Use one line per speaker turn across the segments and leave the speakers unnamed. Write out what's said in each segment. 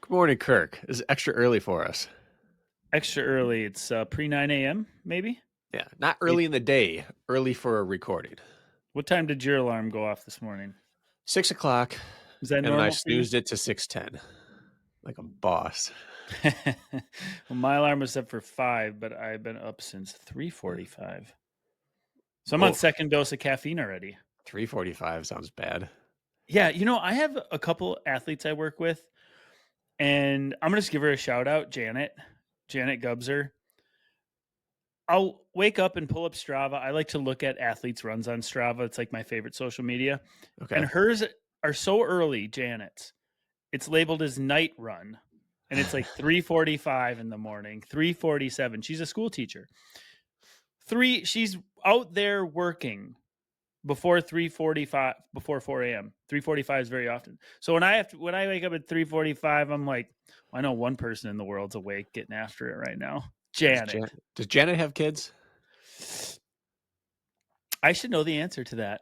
Good morning, Kirk. This is extra early for us.
Extra early. It's pre 9 a.m. maybe.
Yeah, not early in the day, early for a recording.
What time did your alarm go off this morning?
6 o'clock,
Is that
and then I
normal for you?
snoozed it to 6:10, like a boss.
Well, my alarm was set for 5, but I've been up since 3:45. So I'm on
Oof,
second dose of caffeine already.
3:45 sounds bad.
Yeah, I have a couple athletes I work with, and I'm gonna just give her a shout out, Janet Gubser. I'll wake up and pull up Strava. I like to look at athletes' runs on Strava. It's like my favorite social media. And
Okay.
hers are so early, Janet's. It's labeled as night run. And it's like 3:45 in the morning, 3:47. She's a school teacher. She's out there working before 3:45, before 4 a.m. 3:45 is very often. So when I wake up at 3:45, I'm like, I know one person in the world's awake getting after it right now. Janet.
Does Janet have kids?
I should know the answer to that.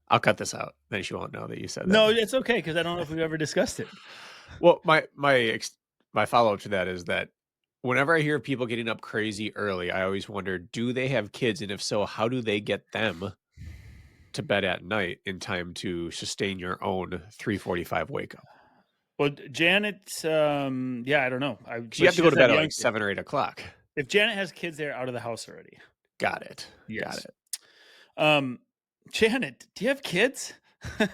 I'll cut this out. Then she won't know that you said that.
No, it's okay because I don't know if we've ever discussed it.
Well, my follow-up to that is that whenever I hear people getting up crazy early, I always wonder, do they have kids? And if so, how do they get them to bed at night in time to sustain your own 3:45 wake up?
Well, Janet's, yeah, I don't know.
So you have to go to bed at like 7 or 8 o'clock.
If Janet has kids, they're out of the house already.
Got it.
Yes.
Got it.
Janet, do you have kids? We've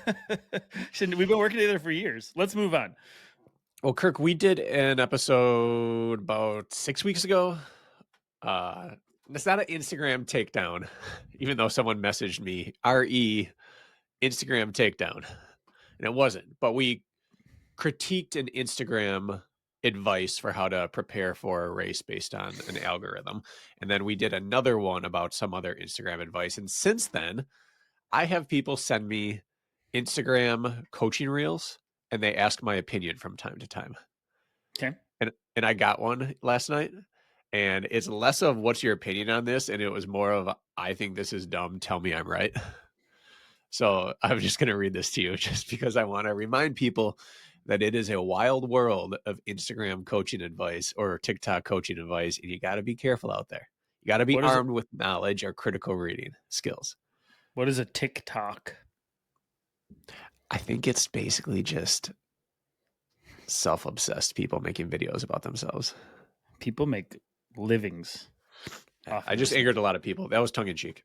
been working together for years. Let's move on.
Well, Kirk, we did an episode about 6 weeks ago. It's not an Instagram takedown, even though someone messaged me, RE Instagram takedown. And it wasn't, but we critiqued an Instagram advice for how to prepare for a race based on an algorithm. And then we did another one about some other Instagram advice. And since then, I have people send me Instagram coaching reels and they ask my opinion from time to time.
Okay.
And I got one last night, and it's less of what's your opinion on this, and it was more of I think this is dumb, tell me I'm right. So I'm just going to read this to you just because I want to remind people that it is a wild world of Instagram coaching advice or TikTok coaching advice, and you got to be careful out there. You got to be armed with knowledge or critical reading skills.
What is a TikTok?
I think it's basically just self-obsessed people making videos about themselves.
People make livings.
I just angered a lot of people. That was tongue-in-cheek.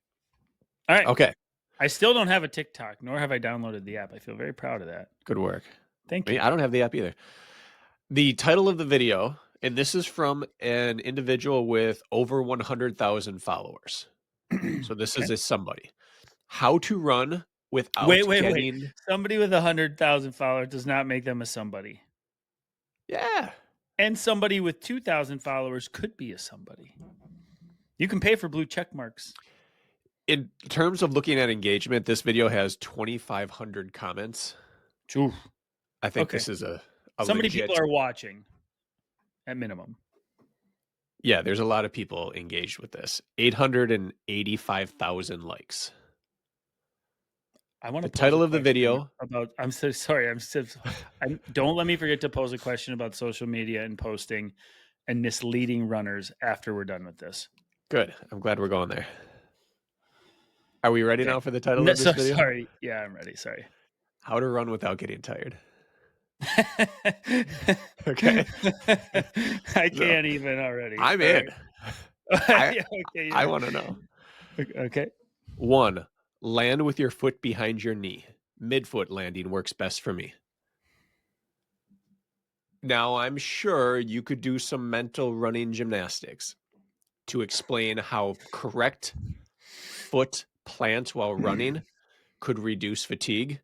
All right.
Okay.
I still don't have a TikTok, nor have I downloaded the app. I feel very proud of that.
Good work.
Thank you.
I don't have the app either. The title of the video, and this is from an individual with over 100,000 followers. So this is a somebody. How to run without
wait. Somebody with 100,000 followers does not make them a somebody.
Yeah.
And somebody with 2,000 followers could be a somebody. You can pay for blue check marks.
In terms of looking at engagement, this video has 2,500 comments.
Oof.
I think this is a
so many people are watching at minimum.
Yeah, there's a lot of people engaged with this. 885,000 likes.
I want
the title of the video
about. I'm so sorry. Don't let me forget to pose a question about social media and posting and misleading runners after we're done with this.
Good. I'm glad we're going there. Are we ready now for the title of this video?
Sorry. Yeah, I'm ready. Sorry.
How to run without getting tired. Okay.
I can't even already.
I'm in.
Okay,
I want to know.
Okay.
1, land with your foot behind your knee. Midfoot landing works best for me. Now, I'm sure you could do some mental running gymnastics to explain how correct foot plant while running could reduce fatigue.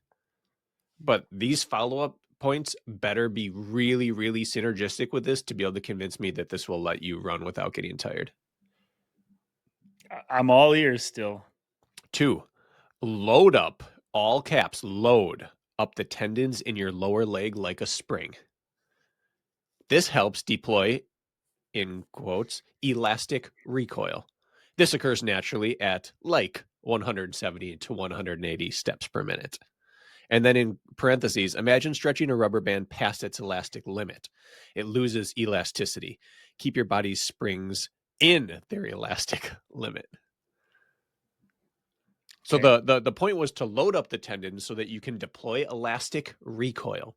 But these follow-up points better be really, really synergistic with this to be able to convince me that this will let you run without getting tired.
I'm all ears still.
2, load up, all caps, load up the tendons in your lower leg like a spring. This helps deploy, in quotes, elastic recoil. This occurs naturally at like 170 to 180 steps per minute. And then in parentheses, imagine stretching a rubber band past its elastic limit. It loses elasticity. Keep your body's springs in their elastic limit. So the point was to load up the tendons so that you can deploy elastic recoil.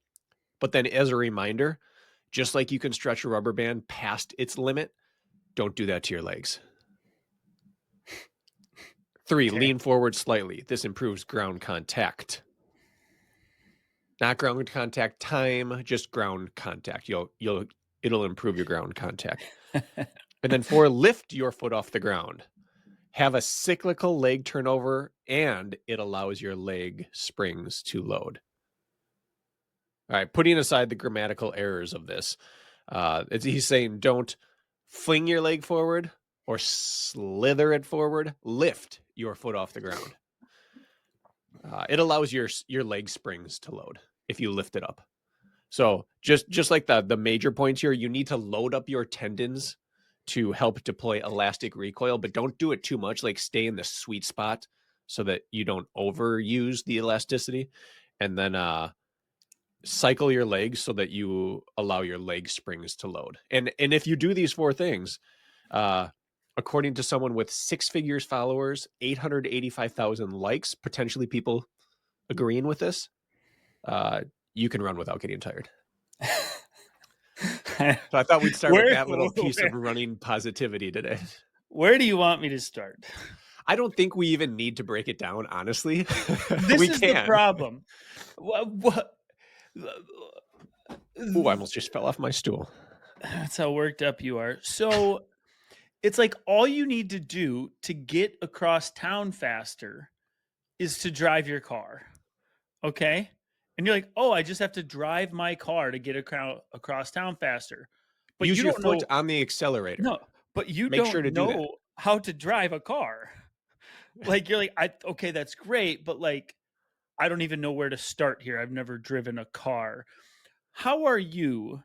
But then as a reminder, just like you can stretch a rubber band past its limit, don't do that to your legs. 3, lean forward slightly. This improves ground contact. Not ground contact time, just ground contact. It'll improve your ground contact. And then 4, lift your foot off the ground. Have a cyclical leg turnover, and it allows your leg springs to load. All right, putting aside the grammatical errors of this, he's saying don't fling your leg forward or slither it forward. Lift your foot off the ground. It allows your leg springs to load if you lift it up. So just like the major points here, you need to load up your tendons to help deploy elastic recoil, but don't do it too much. Like stay in the sweet spot so that you don't overuse the elasticity, and then cycle your legs so that you allow your leg springs to load. And if you do these 4 things, according to someone with 6 figures followers, 885,000 likes, potentially people agreeing with this, you can run without getting tired. So I thought we'd start with that little piece of running positivity today.
Where do you want me to start?
I don't think we even need to break it down, honestly.
This is the problem. What?
Ooh, I almost just fell off my stool.
That's how worked up you are. So it's like all you need to do to get across town faster is to drive your car. Okay? And you're like, oh, I just have to drive my car to get across town faster. But
Use
you
your
don't
foot
know,
on the accelerator.
no, but you
Make
don't
sure to do that.
know how to drive a car. Like you're like, okay, that's great, but like I don't even know where to start here. I've never driven a car. How are you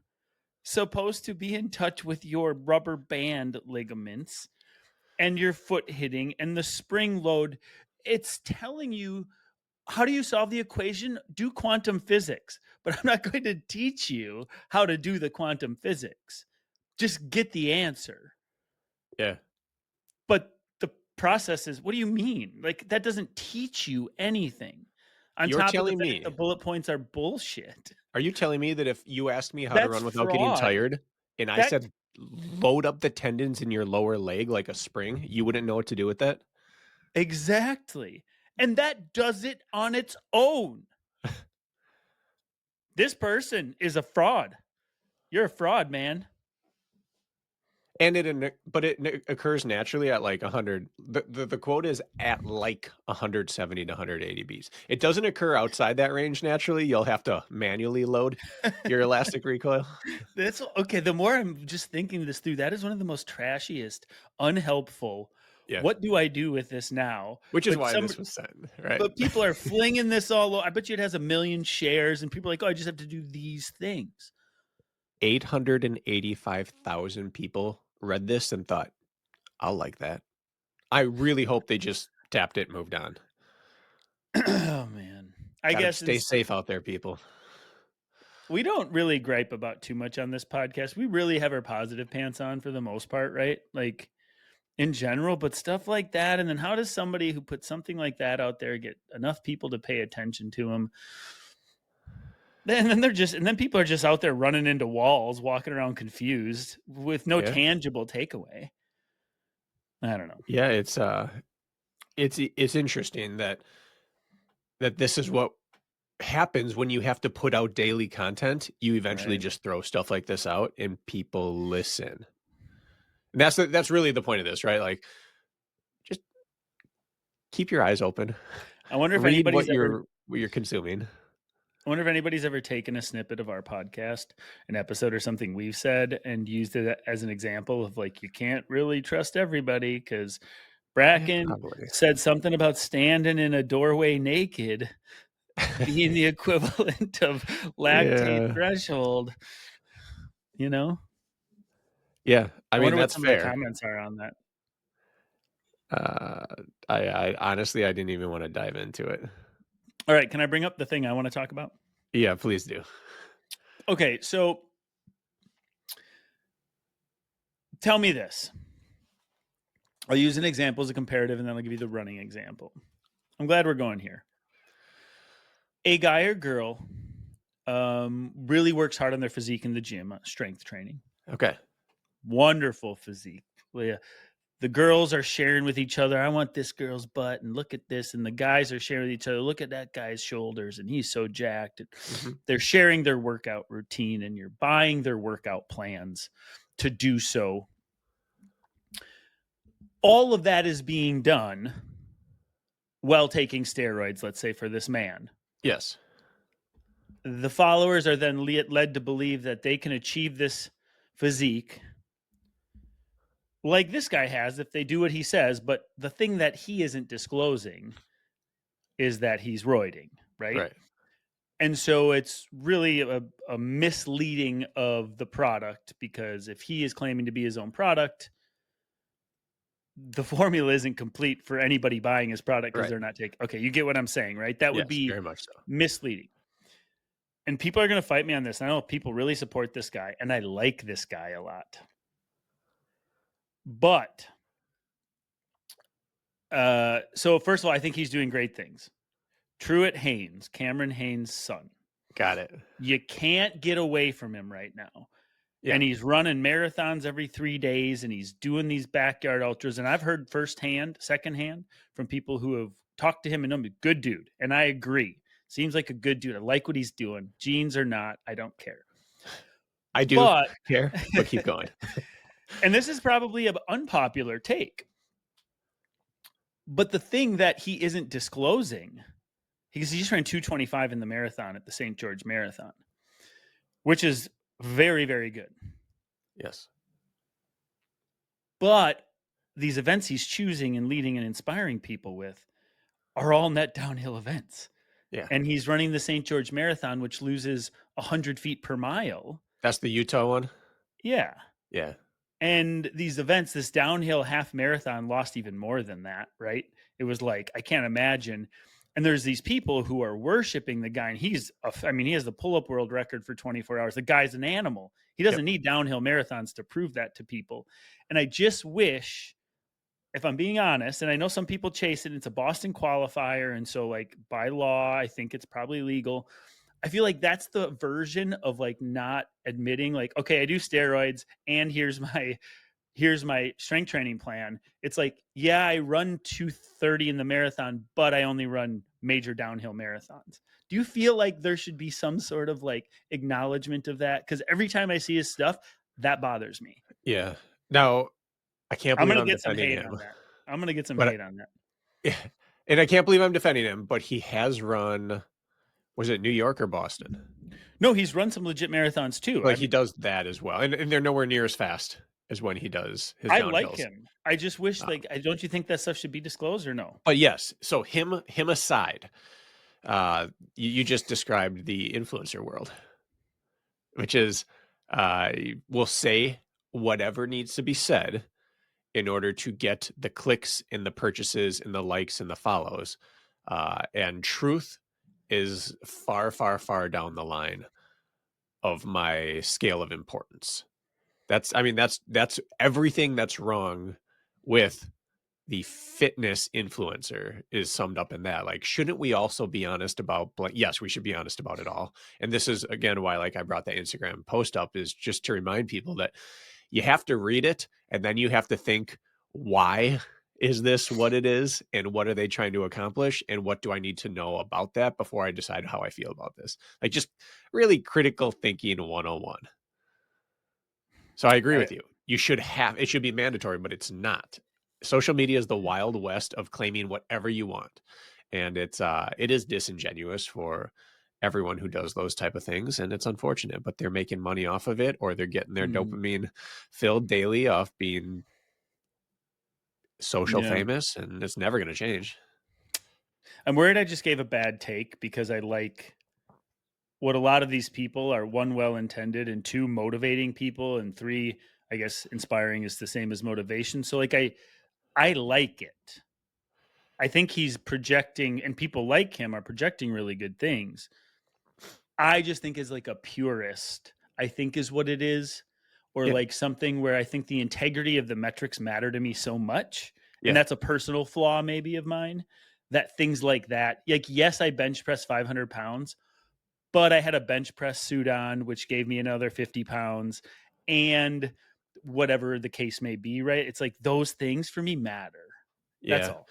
supposed to be in touch with your rubber band ligaments and your foot hitting and the spring load? It's telling you, how do you solve the equation? Do quantum physics. But I'm not going to teach you how to do the quantum physics. Just get the answer.
Yeah.
But the process is, what do you mean? Like that doesn't teach you anything. On
You're
top of the
telling
fact
me,
the bullet points are bullshit.
are you telling me that if you asked me how to
That's
run without getting
fraud.
tired and I
That
said load up the tendons in your lower leg like a spring, you wouldn't know what to do with that?
exactly. And that does it on its own. This person is a fraud. You're a fraud, man.
And it occurs naturally at like 100. The quote is at like 170 to 180 Bs. It doesn't occur outside that range naturally. You'll have to manually load your elastic recoil.
That's okay. The more I'm just thinking this through, that is one of the most trashiest, unhelpful.
Yeah.
What do I do with this now?
Which is
But
why this was sent, right?
but people are flinging this all over. I bet you it has 1 million shares, and people are like, oh, I just have to do these things.
885,000 people read this and thought, I'll like that. I really hope they just tapped it and moved on.
Oh man. I guess
stay safe out there, people.
we don't really gripe about too much on this podcast. We really have our positive pants on for the most part, right? Like in general, but stuff like that. And then how does somebody who puts something like that out there get enough people to pay attention to them? And then people are just out there running into walls, walking around confused with no tangible takeaway. I don't know.
Yeah, it's interesting that this is what happens when you have to put out daily content. You eventually just throw stuff like this out and people listen. And that's really the point of this, right? Like just keep your eyes open.
I wonder if
read
anybody's
what you're consuming.
I wonder if anybody's ever taken a snippet of our podcast, an episode or something we've said, and used it as an example of like, you can't really trust everybody because Brakken said something about standing in a doorway naked being the equivalent of lactate threshold, you know?
Yeah. I mean,
wonder
that's
what some
fair.
of the comments are on that.
I honestly, I didn't even want to dive into it.
All right, can I bring up the thing I want to talk about?
Yeah, please do.
Okay, so tell me this. I'll use an example as a comparative, and then I'll give you the running example. I'm glad we're going here. A guy or girl really works hard on their physique in the gym, strength training.
Okay.
Wonderful physique. The girls are sharing with each other, I want this girl's butt, and look at this. And the guys are sharing with each other, look at that guy's shoulders, and he's so jacked. And they're sharing their workout routine, and you're buying their workout plans to do so. All of that is being done while taking steroids, let's say, for this man.
Yes.
The followers are then led to believe that they can achieve this physique like this guy has if they do what he says. But the thing that he isn't disclosing is that he's roiding, right? And so it's really a misleading of the product, because if he is claiming to be his own product, the formula isn't complete for anybody buying his product because they're not taking. Okay, you get what I'm saying, right? That would be
very much so.
misleading. And people are going to fight me on this. I know people really support this guy, and I like this guy a lot. But so first of all, I think he's doing great things. Truett Haynes, Cameron Haynes' son.
Got it.
You can't get away from him right now.
Yeah.
And he's running marathons every 3 days, and he's doing these backyard ultras. And I've heard secondhand from people who have talked to him and know him, good dude. And I agree. Seems like a good dude. I like what he's doing. Jeans or not, I don't care.
I do care, but keep going.
And this is probably an unpopular take. But the thing that he isn't disclosing, because he just ran 2:25 in the marathon at the St. George Marathon, which is very, very good.
Yes.
But these events he's choosing and leading and inspiring people with are all net downhill events.
Yeah.
And he's running the St. George Marathon, which loses 100 feet per mile.
That's the Utah one?
Yeah.
Yeah.
And these events, this downhill half marathon lost even more than that, right? It was like, I can't imagine. And there's these people who are worshiping the guy, and he has the pull-up world record for 24 hours. The guy's an animal. He doesn't need downhill marathons to prove that to people. And I just wish, if I'm being honest, and I know some people chase it, it's a Boston qualifier, and so like by law, I think it's probably legal. I feel like that's the version of like not admitting like, okay, I do steroids, and here's my strength training plan. It's like, yeah, I run 2:30 in the marathon, but I only run major downhill marathons. Do you feel like there should be some sort of like acknowledgement of that? Because every time I see his stuff, that bothers me.
Yeah. Now, I can't believe I'm defending him.
I'm going to get some hate on that.
Yeah. And I can't believe I'm defending him, but he has run, was it New York or Boston?
No, he's run some legit marathons too.
Like he does that as well. And they're nowhere near as fast as when he does his downhills.
I like him. I just wish, don't you think that stuff should be disclosed or no?
But yes. So him aside, you just described the influencer world, which is, we'll say whatever needs to be said in order to get the clicks and the purchases and the likes and the follows. And truth is far, far, far down the line of my scale of importance. That's everything that's wrong with the fitness influencer is summed up in that. Like, shouldn't we also be honest about, yes, we should be honest about it all. And this is again why, like, I brought that Instagram post up, is just to remind people that you have to read it and then you have to think, why is this what it is? And what are they trying to accomplish? And what do I need to know about that before I decide how I feel about this? Like, just really critical thinking 101. So I agree with you. It should be mandatory, but it's not. Social media is the Wild West of claiming whatever you want. And it is disingenuous for everyone who does those type of things. And it's unfortunate, but they're making money off of it, or they're getting their dopamine filled daily off being social famous, and it's never going to change.
I'm worried I just gave a bad take, because I like what a lot of these people are: one, well-intended, and two, motivating people, and three, I guess inspiring is the same as motivation. So like I like it. I think he's projecting, and people like him are projecting really good things. I just think as like a purist, I think is what it is, or
Yeah.
like something where I think the integrity of the metrics matter to me so much, and
Yeah.
that's a personal flaw maybe of mine, that things like that, like, yes, I bench press 500 pounds, but I had a bench press suit on, which gave me another 50 pounds, and whatever the case may be, right? It's like those things for me matter. That's
Yeah.
all.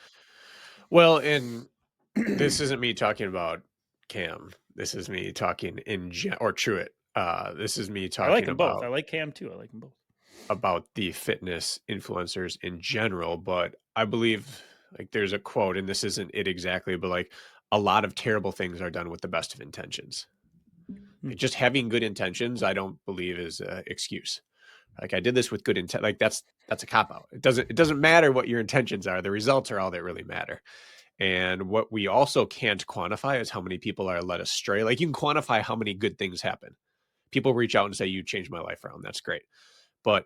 Well, and this isn't me talking about Cam. This is me talking or Truett. This is me
I like
talking
them both. I like Cam too. I like them both.
about the fitness influencers in general, but I believe like there's a quote, and this isn't it exactly, but like a lot of terrible things are done with the best of intentions.
Hmm.
Like, just having good intentions, I don't believe is an excuse. Like I did this with good intent. Like that's a cop out. It doesn't matter what your intentions are. The results are all that really matter. And what we also can't quantify is how many people are led astray. Like you can quantify how many good things happen. People reach out and say, "You changed my life around." That's great. But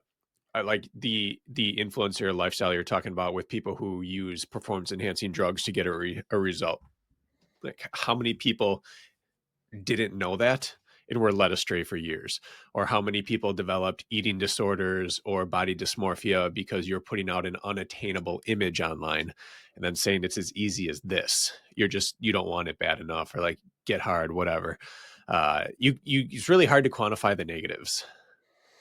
like the influencer lifestyle you're talking about with people who use performance enhancing drugs to get a result. Like how many people didn't know that and were led astray for years, or how many people developed eating disorders or body dysmorphia because you're putting out an unattainable image online and then saying it's as easy as this. You don't want it bad enough, or like get hard, whatever. It's really hard to quantify the negatives.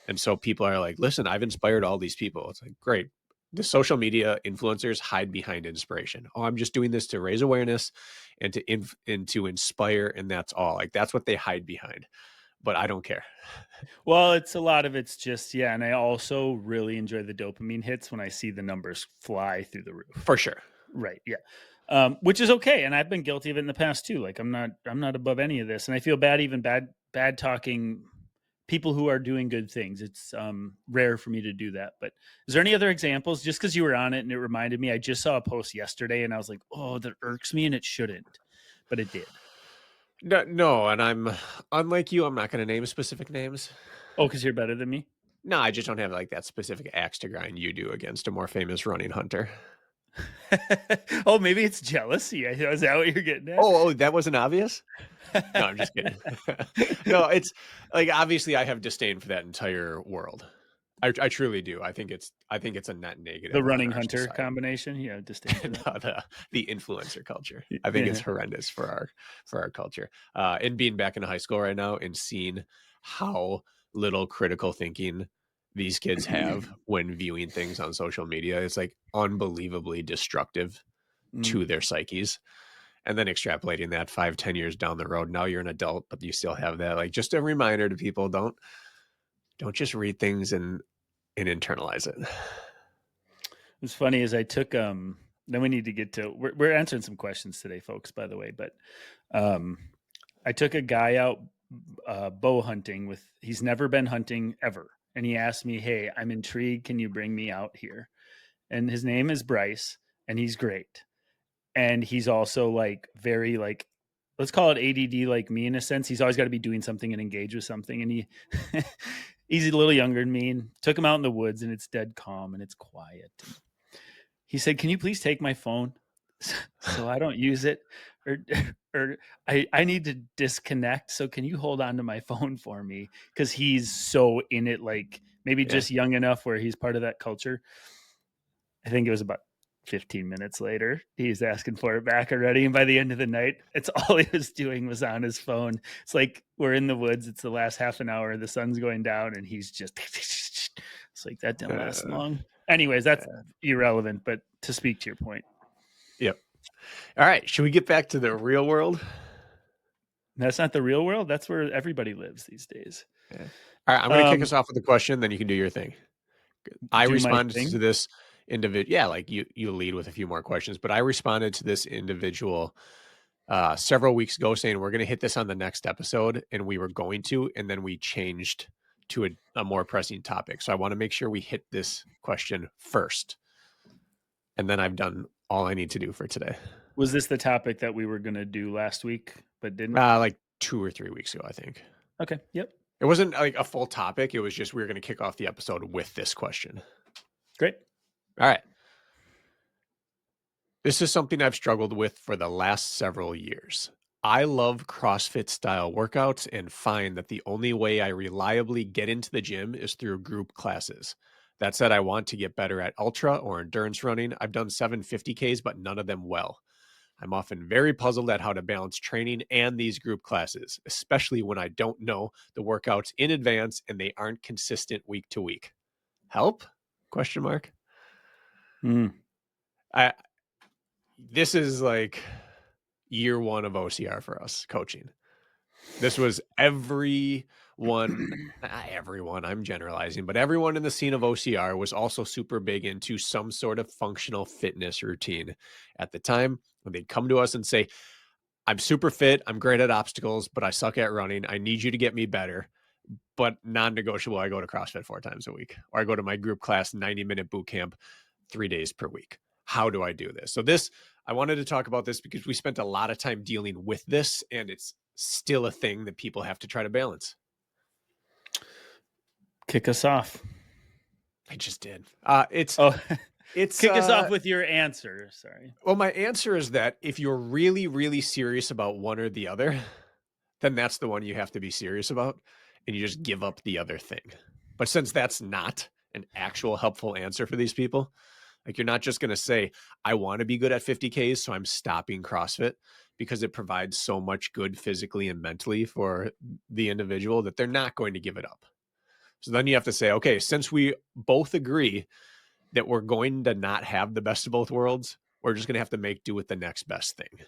And so people are like, listen, I've inspired all these people. It's like, great. The social media influencers hide behind inspiration. Oh, I'm just doing this to raise awareness and to inspire, and that's all. Like that's what they hide behind. But I don't care.
Well, it's a lot of it's just, yeah. And I also really enjoy the dopamine hits when I see the numbers fly through the roof.
For sure.
Right. Yeah. Which is okay. And I've been guilty of it in the past too. Like I'm not above any of this. And I feel bad, even bad talking people who are doing good things. It's rare for me to do that. But is there any other examples? Just because you were on it and it reminded me, I just saw a post yesterday and I was like, oh, that irks me, and it shouldn't, but it did.
No, and I'm unlike you. I'm not going to name specific names.
Oh, because you're better than me.
No, I just don't have like that specific axe to grind you do against a more famous running hunter.
Oh, maybe it's jealousy. Is that what you're getting at?
Oh, that wasn't obvious. No, I'm just kidding. No, it's like obviously I have disdain for that entire world. I truly do. I think it's a net
The
negative on
running
our
hunter
society.
combination. Yeah, disdain for that.
No, the influencer culture. I think it's
Yeah.
horrendous for our culture. And being back in high school right now and seeing how little critical thinking these kids have when viewing things on social media, it's like unbelievably destructive
Mm.
to their psyches. And then extrapolating that 5-10 years down the road, now you're an adult, but you still have that. Like just a reminder to people: don't just read things and internalize it.
What's funny is I took then we need to get to we're answering some questions today, folks, by the way, but um I took a guy out bow hunting with he's never been hunting ever. And he asked me, "Hey, I'm intrigued. Can you bring me out here?" And his name is Bryce, and he's great. And he's also like very like, let's call it ADD like me in a sense. He's always got to be doing something and engage with something. And he's a little younger than me, and took him out in the woods, and it's dead calm and it's quiet. And he said, "Can you please take my phone so I don't use it, or or I need to disconnect. So can you hold on to my phone for me?" Because he's so in it, like maybe
Yeah.
just young enough where he's part of that culture. I think it was about 15 minutes later, he's asking for it back already. And by the end of the night, it's all he was doing was on his phone. It's like we're in the woods. It's the last half an hour. The sun's going down, and he's just, it's like that didn't last
Uh,
long. Anyways, that's irrelevant. But to speak to your point,
yep. All right. Should we get back to the real world?
that's not the real world. That's where everybody lives these days.
Yeah. All right. I'm going to kick us off with a question, then you can do your thing. I
Do my
responded to
thing.
this individual. Yeah, like you lead with a few more questions, but I responded to this individual several weeks ago saying we're going to hit this on the next episode, and we were going to, and then we changed to a more pressing topic. So I want to make sure we hit this question first, and then I've done all I need to do for today.
Was this the topic that we were going to do last week, but didn't?
Like 2 or 3 weeks ago, I think.
Okay. Yep.
It wasn't like a full topic. It was just we were going to kick off the episode with this question.
Great.
All right. This is something I've struggled with for the last several years. I love CrossFit style workouts and find that the only way I reliably get into the gym is through group classes. That said, I want to get better at ultra or endurance running. I've done 750Ks, but none of them well. I'm often very puzzled at how to balance training and these group classes, especially when I don't know the workouts in advance and they aren't consistent week to week. Help? Question mark.
Mm.
I This is like year one of OCR for us coaching. This was everyone, not everyone, I'm generalizing, but everyone in the scene of OCR was also super big into some sort of functional fitness routine at the time. When they'd come to us and say, I'm super fit, I'm great at obstacles, but I suck at running. I need you to get me better. But non-negotiable, I go to CrossFit 4 times a week, or I go to my group class 90-minute boot camp 3 days per week. How do I do this? So I wanted to talk about this because we spent a lot of time dealing with this, and it's still a thing that people have to try to balance.
Kick us off.
I just did.
Kick us off with your answer. Sorry.
Well, my answer is that if you're really, really serious about one or the other, then that's the one you have to be serious about, and you just give up the other thing. But since that's not an actual helpful answer for these people, like you're not just going to say, I want to be good at 50Ks, so I'm stopping CrossFit, because it provides so much good physically and mentally for the individual that they're not going to give it up. So then you have to say, okay, since we both agree that we're going to not have the best of both worlds, we're just going to have to make do with the next best thing.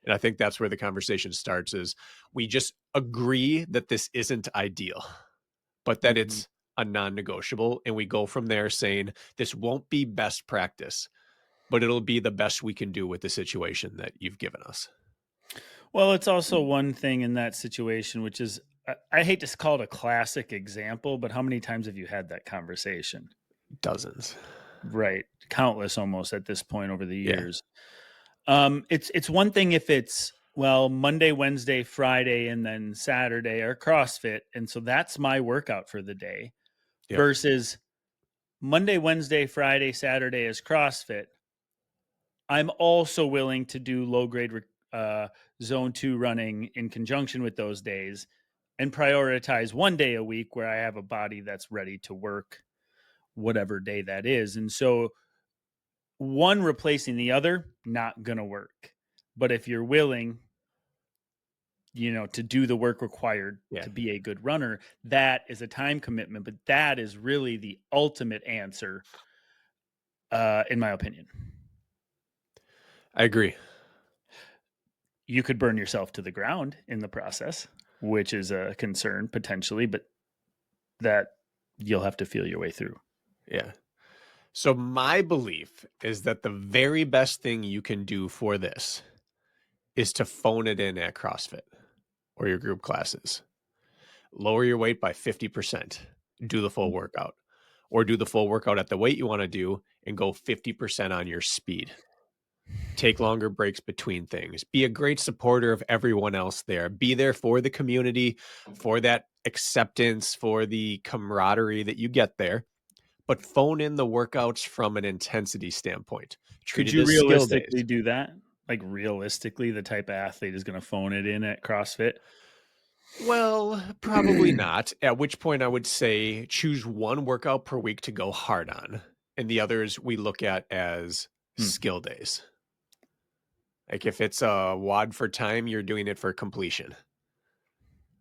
And I think that's where the conversation starts, is we just agree that this isn't ideal, but that it's a non-negotiable. And we go from there saying this won't be best practice, but it'll be the best we can do with the situation that you've given us.
Well, it's also one thing in that situation, which is, I hate to call it a classic example, but how many times have you had that conversation?
Dozens.
Right. Countless almost at this point over the years. Yeah. It's one thing if it's, well, Monday, Wednesday, Friday, and then Saturday are CrossFit. And so that's my workout for the day. Yep. Versus Monday, Wednesday, Friday, Saturday is CrossFit. I'm also willing to do low grade zone 2 running in conjunction with those days and prioritize one day a week where I have a body that's ready to work whatever day that is. And so one replacing the other, not going to work. But if you're willing, to do the work required to be a good runner, that is a time commitment, but that is really the ultimate answer, in my opinion.
I agree.
You could burn yourself to the ground in the process, which is a concern potentially, but that you'll have to feel your way through.
Yeah. So my belief is that the very best thing you can do for this is to phone it in at CrossFit or your group classes. Lower your weight by 50%, do the full workout, or do the full workout at the weight you want to do and go 50% on your speed. Take longer breaks between things. Be a great supporter of everyone else there. Be there for the community, for that acceptance, for the camaraderie that you get there. But phone in the workouts from an intensity standpoint.
Could you realistically do that? Like realistically, the type of athlete is going to phone it in at CrossFit?
Well, probably not. At which point I would say choose one workout per week to go hard on. And the others we look at as skill days. Like if it's a WOD for time, you're doing it for completion.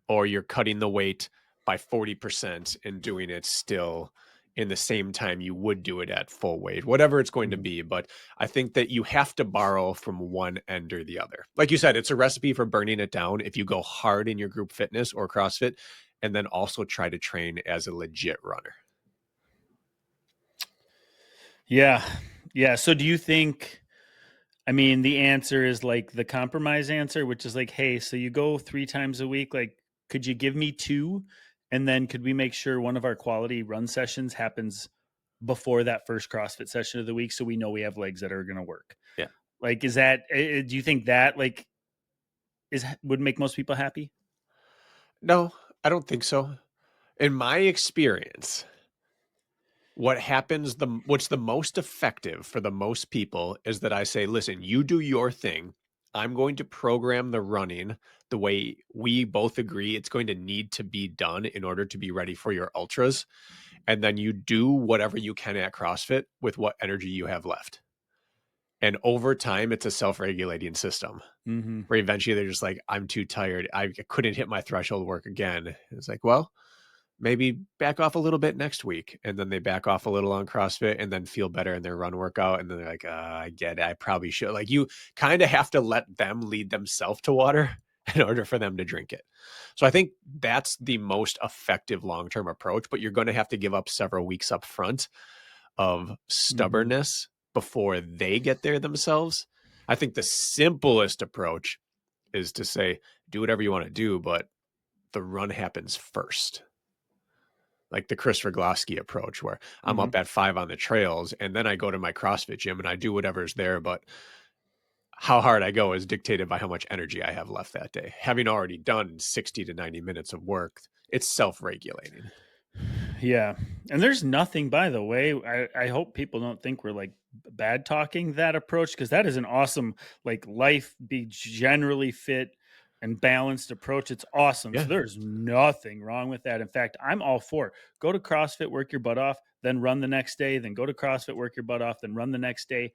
Or you're cutting the weight by 40% and doing it still in the same time you would do it at full weight, whatever it's going to be. But I think that you have to borrow from one end or the other. Like you said, it's a recipe for burning it down if you go hard in your group fitness or CrossFit, and then also try to train as a legit runner.
Yeah. Yeah. So do you think, the answer is like the compromise answer, which is like, hey, so you go 3 times a week, like, could you give me 2? And then could we make sure one of our quality run sessions happens before that first CrossFit session of the week, so we know we have legs that are going to work?
Yeah.
Like, is that, do you think that like would make most people happy?
No, I don't think so. In my experience, what's the most effective for the most people is that I say, listen, you do your thing. I'm going to program the running the way we both agree it's going to need to be done in order to be ready for your ultras. And then you do whatever you can at CrossFit with what energy you have left. And over time, it's a self-regulating system where eventually they're just like, I'm too tired. I couldn't hit my threshold work again. It's like, well, maybe back off a little bit next week. And then they back off a little on CrossFit and then feel better in their run workout. And then they're like, I get it. I probably should. Like, you kind of have to let them lead themselves to water in order for them to drink it. So I think that's the most effective long-term approach, but you're going to have to give up several weeks up front of stubbornness before they get there themselves. I think the simplest approach is to say, do whatever you want to do, but the run happens first. Like the Chris Rogloski approach, where I'm up at 5 on the trails and then I go to my CrossFit gym and I do whatever's there. But how hard I go is dictated by how much energy I have left that day. Having already done 60 to 90 minutes of work, it's self-regulating.
Yeah. And there's nothing, by the way, I hope people don't think we're like bad talking that approach, because that is an awesome, like, life be generally fit and balanced approach. It's awesome.
Yeah.
So there's nothing wrong with that. In fact, I'm all for go to CrossFit, work your butt off, then run the next day, then go to CrossFit, work your butt off, then run the next day.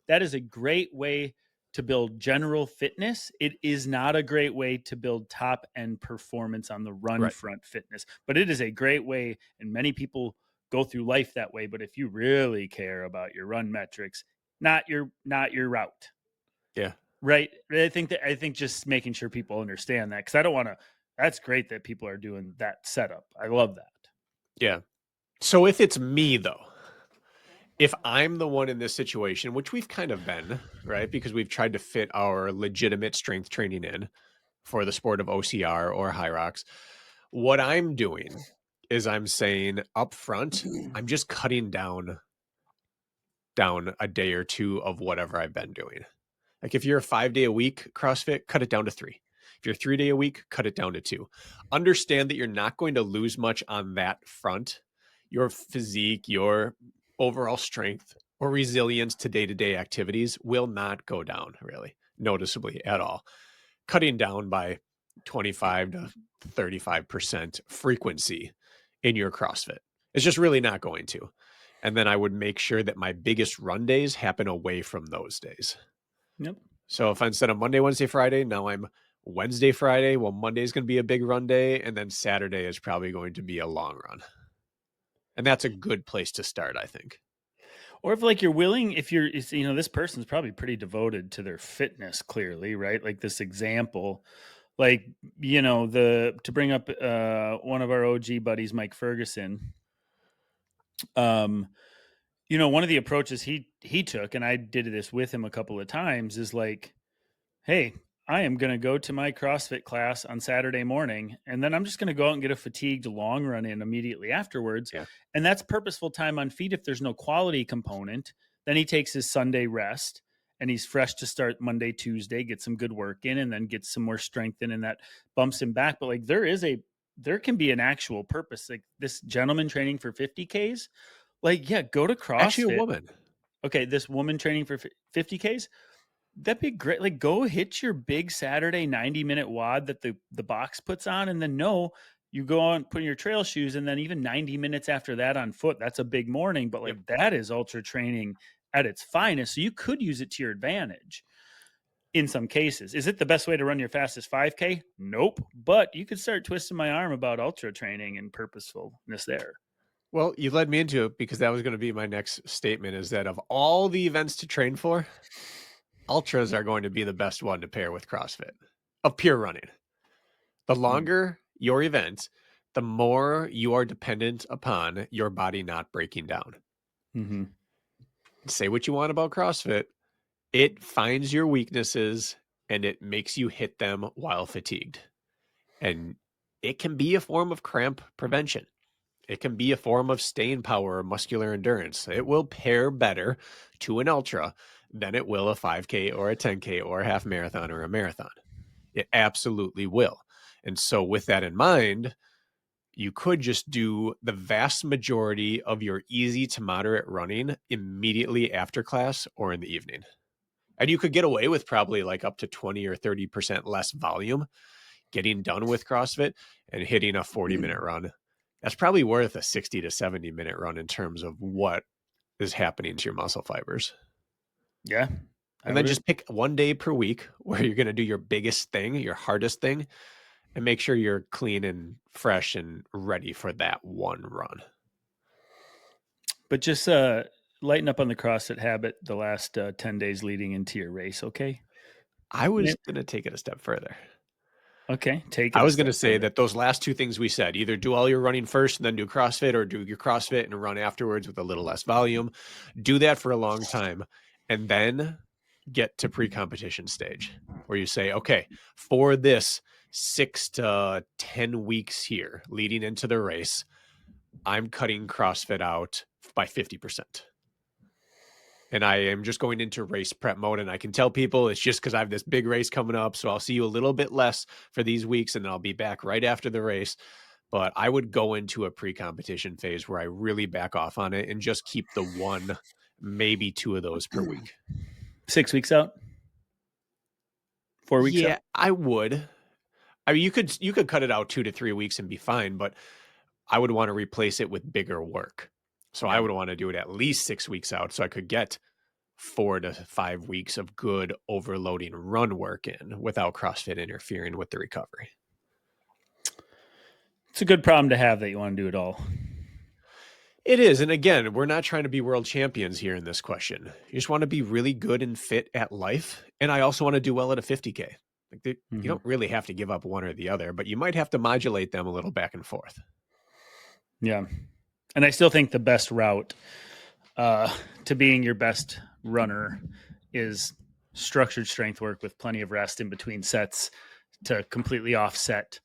That is a great way to build general fitness. It is not a great way to build top end performance on the run front fitness, but it is a great way. And many people go through life that way. But if you really care about your run metrics, not your route.
Yeah.
Right. I think just making sure people understand that, because I don't want to, that's great that people are doing that setup. I love that.
Yeah. So if it's me though, if I'm the one in this situation, which we've kind of been, right? Because we've tried to fit our legitimate strength training in for the sport of OCR or high rocks, what I'm doing is I'm saying up front, I'm just cutting down a day or two of whatever I've been doing. Like if you're a 5-day a week CrossFit, cut it down to 3. If you're 3-day a week, cut it down to 2. Understand that you're not going to lose much on that front. Your physique, your overall strength or resilience to day-to-day activities will not go down really noticeably at all. Cutting down by 25 to 35% frequency in your CrossFit is just really not going to. And then I would make sure that my biggest run days happen away from those days.
Yep.
So if instead of Monday, Wednesday, Friday, now I'm Wednesday, Friday, well, Monday is going to be a big run day. And then Saturday is probably going to be a long run. And that's a good place to start, I think.
Or if like you're willing, if you're, this person's probably pretty devoted to their fitness, clearly, right? Like this example, like, to bring up one of our OG buddies, Mike Ferguson, one of the approaches he took, and I did this with him a couple of times, is like, hey, I am going to go to my CrossFit class on Saturday morning, and then I'm just going to go out and get a fatigued long run in immediately afterwards.
Yeah.
And that's purposeful time on feet. If there's no quality component, then he takes his Sunday rest and he's fresh to start Monday, Tuesday, get some good work in, and then get some more strength in, and that bumps him back. But like there can be an actual purpose. Like this gentleman training for 50Ks, like, yeah, go to CrossFit.
Actually a woman.
Okay, this woman training for 50Ks, that'd be great. Like, go hit your big Saturday 90-minute WOD that the box puts on, and then you go on, put in your trail shoes, and then even 90 minutes after that on foot, that's a big morning. But like that is ultra training at its finest. So you could use it to your advantage in some cases. Is it the best way to run your fastest 5K? Nope. But you could start twisting my arm about ultra training and purposefulness there.
Well, you led me into it because that was going to be my next statement, is that of all the events to train for, ultras are going to be the best one to pair with CrossFit of pure running. The longer your event, the more you are dependent upon your body not breaking down.
Mm-hmm.
Say what you want about CrossFit. It finds your weaknesses and it makes you hit them while fatigued. And it can be a form of cramp prevention. It can be a form of staying power or muscular endurance. It will pair better to an ultra than it will a 5K or a 10K or a half marathon or a marathon. It absolutely will. And so with that in mind, you could just do the vast majority of your easy to moderate running immediately after class or in the evening. And you could get away with probably like up to 20 or 30% less volume getting done with CrossFit and hitting a 40-minute run. That's probably worth a 60 to 70-minute run in terms of what is happening to your muscle fibers.
Yeah.
And then just pick one day per week where you're going to do your biggest thing, your hardest thing, and make sure you're clean and fresh and ready for that one run.
But just lighten up on the CrossFit habit the last 10 days leading into your race, okay?
I was going to take it a step further.
Okay, take it.
I was going to say that those last two things we said, either do all your running first and then do CrossFit, or do your CrossFit and run afterwards with a little less volume. Do that for a long time and then get to pre-competition stage where you say, okay, for this 6 to 10 weeks here leading into the race, I'm cutting CrossFit out by 50%. And I am just going into race prep mode. And I can tell people it's just because I have this big race coming up. So I'll see you a little bit less for these weeks and then I'll be back right after the race. But I would go into a pre-competition phase where I really back off on it and just keep the one, maybe two of those per week.
6 weeks out? 4 weeks out?
Yeah, I would. I mean, you could cut it out 2 to 3 weeks and be fine, but I would want to replace it with bigger work. So I would want to do it at least 6 weeks out so I could get 4 to 5 weeks of good overloading run work in without CrossFit interfering with the recovery.
It's a good problem to have that you want to do it all.
It is. And again, we're not trying to be world champions here in this question. You just want to be really good and fit at life. And I also want to do well at a 50K. Like you don't really have to give up one or the other, but you might have to modulate them a little back and forth.
Yeah. And I still think the best route to being your best runner is structured strength work with plenty of rest in between sets to completely offset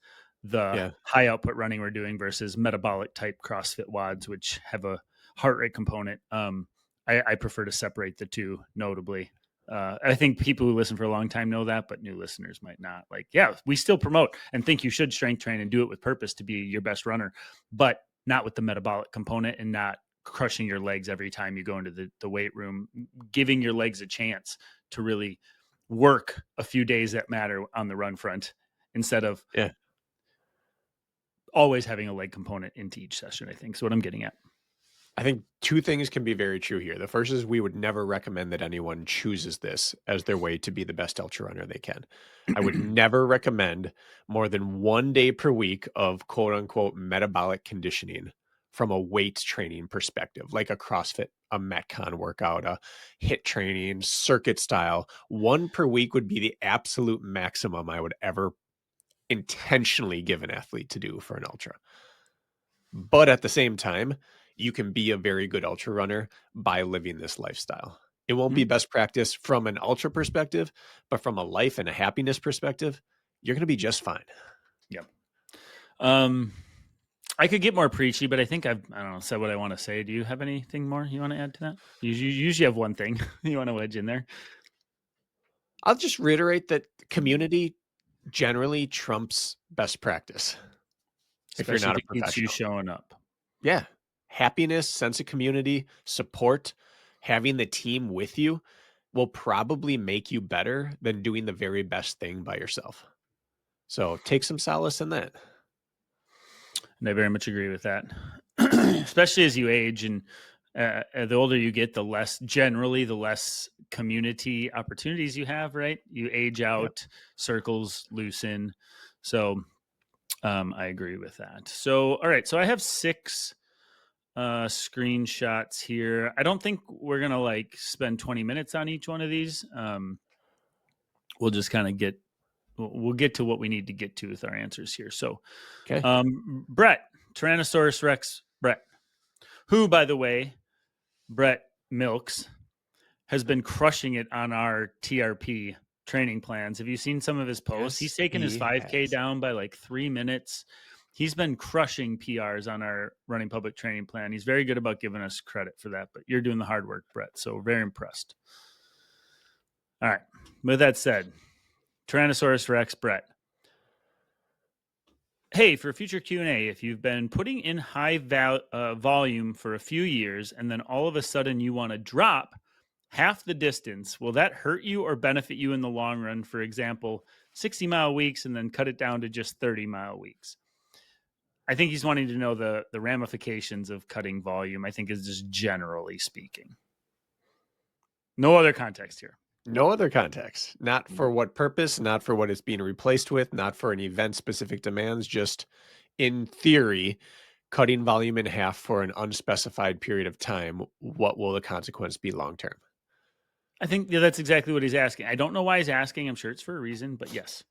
the high output running we're doing versus metabolic type CrossFit WODs, which have a heart rate component. I prefer to separate the two notably. I think people who listen for a long time know that, but new listeners might not. Like, yeah, we still promote and think you should strength train and do it with purpose to be your best runner, but not with the metabolic component and not crushing your legs every time you go into the weight room, giving your legs a chance to really work a few days that matter on the run front instead of always having a leg component into each session, I think is what I'm getting at.
I think two things can be very true here. The first is we would never recommend that anyone chooses this as their way to be the best ultra runner they can. I would never recommend more than 1 day per week of quote unquote metabolic conditioning from a weight training perspective, like a CrossFit, a Metcon workout, a HIIT training, circuit style. 1 per week would be the absolute maximum I would ever intentionally give an athlete to do for an ultra. But at the same time, you can be a very good ultra runner by living this lifestyle. It won't be best practice from an ultra perspective, but from a life and a happiness perspective, you're going to be just fine.
Yep. I could get more preachy, but I think I don't know, said what I want to say. Do you have anything more you want to add to that? You usually have one thing you want to wedge in there.
I'll just reiterate that community generally trumps best practice.
Especially
if you're not a
if it keeps
professional.
you showing up.
Yeah. Happiness, sense of community, support, having the team with you will probably make you better than doing the very best thing by yourself. So take some solace in that.
And I very much agree with that, especially as you age and the older you get, the less community opportunities you have, right? You age out, circles loosen. So I agree with that. So, all right. So I have 6 screenshots here. I don't think we're going to spend 20 minutes on each one of these. We'll just kind of we'll get to what we need to get to with our answers here. So, Brett, Tyrannosaurus Rex, Brett, who, by the way, Brett Milks has been crushing it on our TRP training plans. Have you seen some of his posts? He's taken his 5K down by 3 minutes. He's been crushing PRs on our running public training plan. He's very good about giving us credit for that, but you're doing the hard work, Brett. So we're very impressed. All right. With that said, Tyrannosaurus Rex, Brett. Hey, for future Q&A, if you've been putting in high volume for a few years and then all of a sudden you want to drop half the distance, will that hurt you or benefit you in the long run? For example, 60-mile weeks and then cut it down to just 30-mile weeks. I think he's wanting to know the ramifications of cutting volume, I think, is just generally speaking. No other context here.
No other context. Not for what purpose, not for what it's being replaced with, not for an event-specific demands, just in theory, cutting volume in half for an unspecified period of time. What will the consequence be long term?
I think that's exactly what he's asking. I don't know why he's asking. I'm sure it's for a reason, but yes.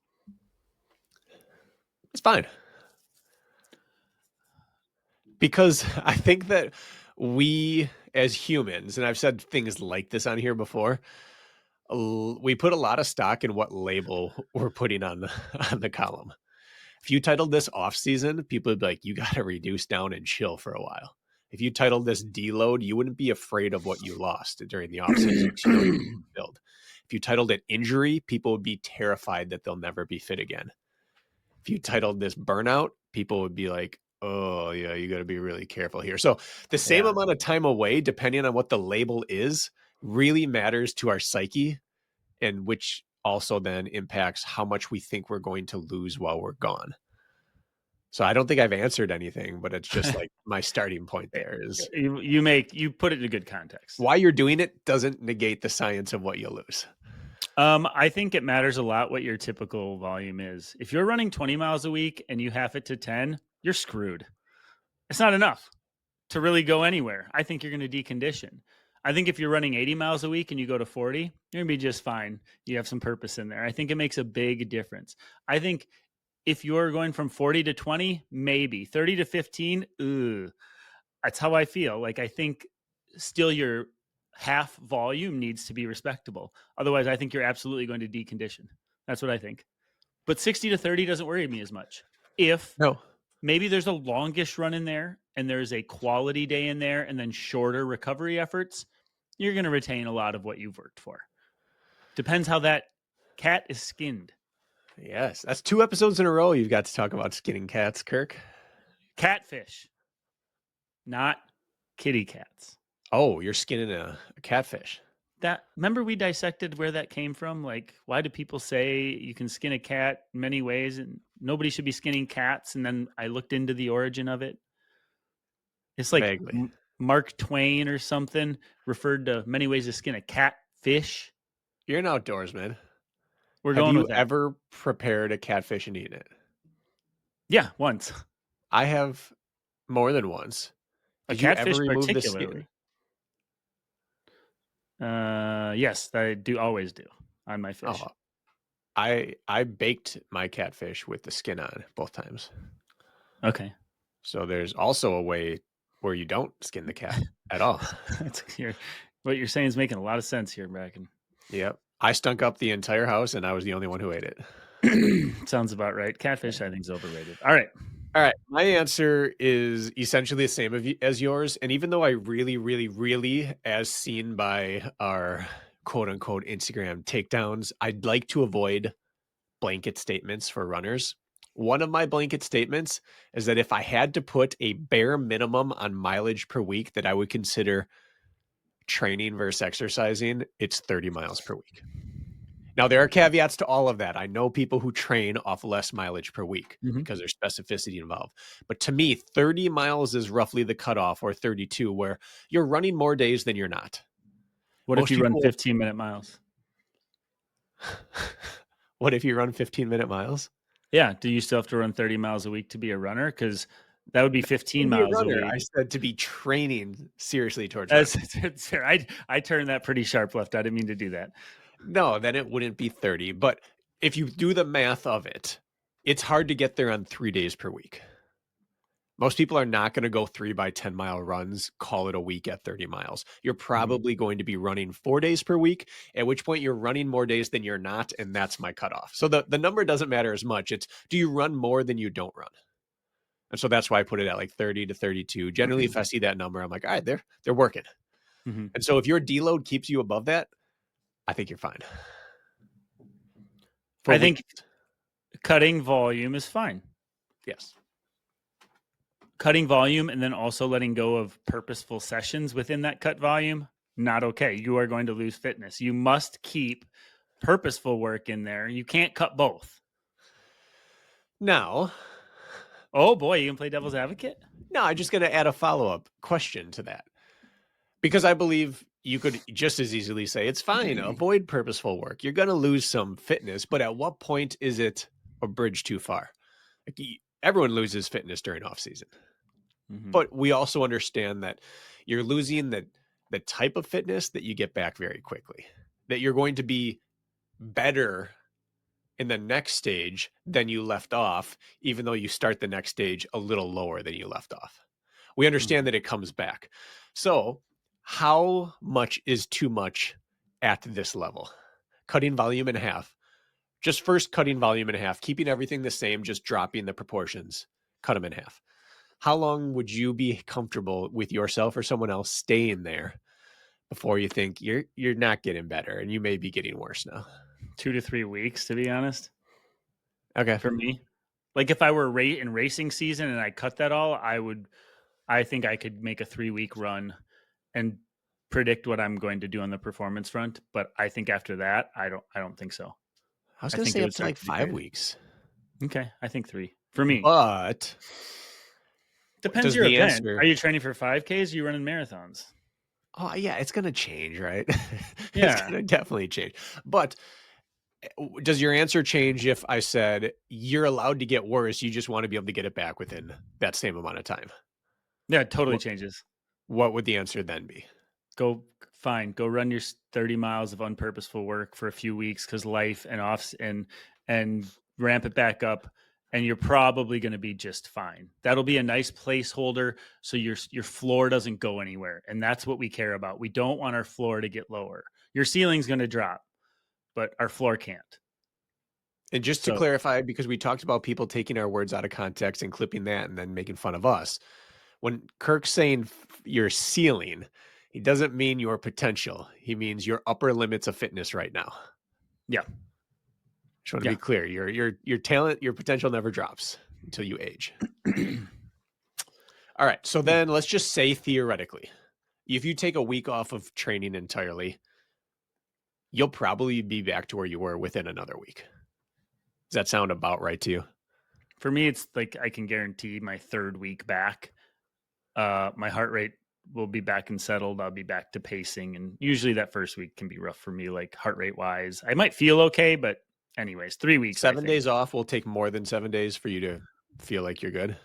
It's fine. Because I think that we as humans, and I've said things like this on here before, we put a lot of stock in what label we're putting on the column. If you titled this off season, people would be like, you got to reduce down and chill for a while. If you titled this deload, you wouldn't be afraid of what you lost during the off season. You know you build. If you titled it injury, people would be terrified that they'll never be fit again. If you titled this burnout, people would be like, oh yeah, you got to be really careful here. So the same amount of time away, depending on what the label is, really matters to our psyche, and which also then impacts how much we think we're going to lose while we're gone. So I don't think I've answered anything, but it's just like my starting point there is
you put it in a good context.
Why you're doing it doesn't negate the science of what you'll lose.
I think it matters a lot what your typical volume is. If you're running 20 miles a week and you half it to 10, you're screwed. It's not enough to really go anywhere. I think you're going to decondition. I think if you're running 80 miles a week and you go to 40, you're going to be just fine. You have some purpose in there. I think it makes a big difference. I think if you're going from 40 to 20, maybe 30 to 15, that's how I feel. Like, I think still your half volume needs to be respectable. Otherwise, I think you're absolutely going to decondition. That's what I think. But 60 to 30 doesn't worry me as much. If maybe there's a longish run in there and there's a quality day in there and then shorter recovery efforts, you're going to retain a lot of what you've worked for. Depends how that cat is skinned.
Yes, that's 2 episodes in a row you've got to talk about skinning cats, Kirk.
Catfish, not kitty cats.
Oh, you're skinning a catfish.
Remember we dissected where that came from? Like, why do people say you can skin a cat in many ways and nobody should be skinning cats? And then I looked into the origin of it. It's like Mark Twain or something referred to many ways to skin a catfish.
You're an outdoorsman.
We're going with that.
Have you ever prepared a catfish and eaten it?
Yeah, once.
I have more than once.
Did you ever remove the skin? Yes, I do always do on my fish.
Oh, I baked my catfish with the skin on both times.
Okay.
So there's also a way where you don't skin the cat at all.
What you're saying is making a lot of sense here, Brakken.
Yep. I stunk up the entire house and I was the only one who ate it.
Sounds about right. Catfish, I think, is overrated. All right.
My answer is essentially the same as yours. And even though I really, really, really, as seen by our quote unquote Instagram takedowns, I'd like to avoid blanket statements for runners. One of my blanket statements is that if I had to put a bare minimum on mileage per week that I would consider training versus exercising, it's 30 miles per week. Now, there are caveats to all of that. I know people who train off less mileage per week because there's specificity involved. But to me, 30 miles is roughly the cutoff, or 32, where you're running more days than you're not.
What if you run 15-minute miles?
What if you run 15-minute miles?
Yeah. Do you still have to run 30 miles a week to be a runner? Because that would be 15 miles a week.
I said to be training seriously towards
running. I turned that pretty sharp left. I didn't mean to do that.
No, then it wouldn't be 30. But if you do the math of it, it's hard to get there on 3 days per week. Most people are not going to go 3 by 10 mile runs, call it a week at 30 miles. You're probably going to be running 4 days per week, at which point you're running more days than you're not. And that's my cutoff. So the number doesn't matter as much. It's, do you run more than you don't run? And so that's why I put it at like 30 to 32. Generally, if I see that number, I'm like, all right, they're working. And so if your deload keeps you above that, I think you're fine.
I think cutting volume is fine.
Yes.
Cutting volume and then also letting go of purposeful sessions within that cut volume, not okay. You are going to lose fitness. You must keep purposeful work in there. You can't cut both.
Now,
oh boy, you can play devil's advocate?
No, I'm just going to add a follow-up question to that. Because I believe you could just as easily say it's fine, avoid purposeful work. You're going to lose some fitness, but at what point is it a bridge too far? Like, everyone loses fitness during off season. But we also understand that you're losing the type of fitness that you get back very quickly, that you're going to be better in the next stage than you left off, even though you start the next stage a little lower than you left off. We understand that it comes back. So how much is too much at this level? Cutting volume in half. Just first cutting volume in half, keeping everything the same, just dropping the proportions, cut them in half. How long would you be comfortable with yourself or someone else staying there before you think you're not getting better and you may be getting worse now?
2 to 3 weeks, to be honest.
Okay.
For me, like if I were in racing season and I cut that all, I think I could make a 3-week run and predict what I'm going to do on the performance front. But I think after that, I don't think so.
I was going to say up to like 5 weeks.
Okay. I think 3 for me.
But
depends your event. Are you training for 5Ks? Are you running marathons?
Oh yeah, it's going to change, right?
Yeah.
It's going to definitely change. But does your answer change if I said you're allowed to get worse, you just want to be able to get it back within that same amount of time?
Yeah, it totally changes.
What would the answer then be?
Go run your 30 miles of unpurposeful work for a few weeks because life and offs and ramp it back up, and you're probably going to be just fine. That'll be a nice placeholder so your floor doesn't go anywhere, and that's what we care about. We don't want our floor to get lower. Your ceiling's going to drop, but our floor can't.
And just to clarify, because we talked about people taking our words out of context and clipping that and then making fun of us, when Kirk's saying your ceiling, he doesn't mean your potential. He means your upper limits of fitness right now.
Yeah.
Just want to be clear. Your talent, your potential never drops until you age. All right. So then let's just say theoretically, if you take a week off of training entirely, you'll probably be back to where you were within another week. Does that sound about right to you?
For me, it's like I can guarantee my 3rd week back. My heart rate will be back and settled. I'll be back to pacing. And usually that first week can be rough for me, like heart rate wise. I might feel okay, but anyways, 3 weeks.
7 days off will take more than 7 days for you to feel like you're good.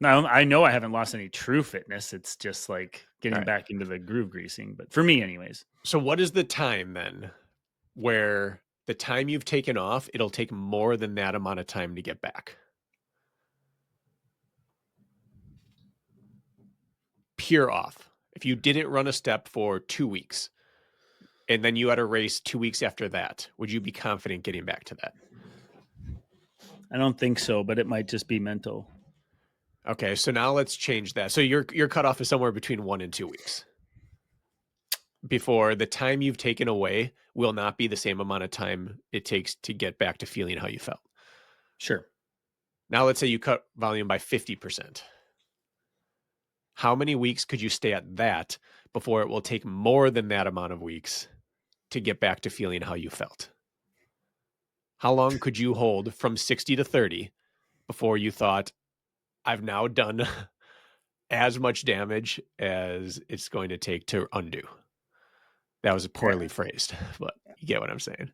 No, I know I haven't lost any true fitness. It's just like getting back into the groove greasing. But for me, anyways.
So what is the time then where the time you've taken off, it'll take more than that amount of time to get back? Pure off. If you didn't run a step for 2 weeks and then you had a race 2 weeks after that, would you be confident getting back to that?
I don't think so, but it might just be mental.
Okay, so now let's change that. So your cutoff is somewhere between 1 and 2 weeks. Before the time you've taken away will not be the same amount of time it takes to get back to feeling how you felt.
Sure.
Now let's say you cut volume by 50%. How many weeks could you stay at that before it will take more than that amount of weeks to get back to feeling how you felt? How long could you hold from 60 to 30 before you thought, I've now done as much damage as it's going to take to undo? That was poorly phrased, but you get what I'm saying.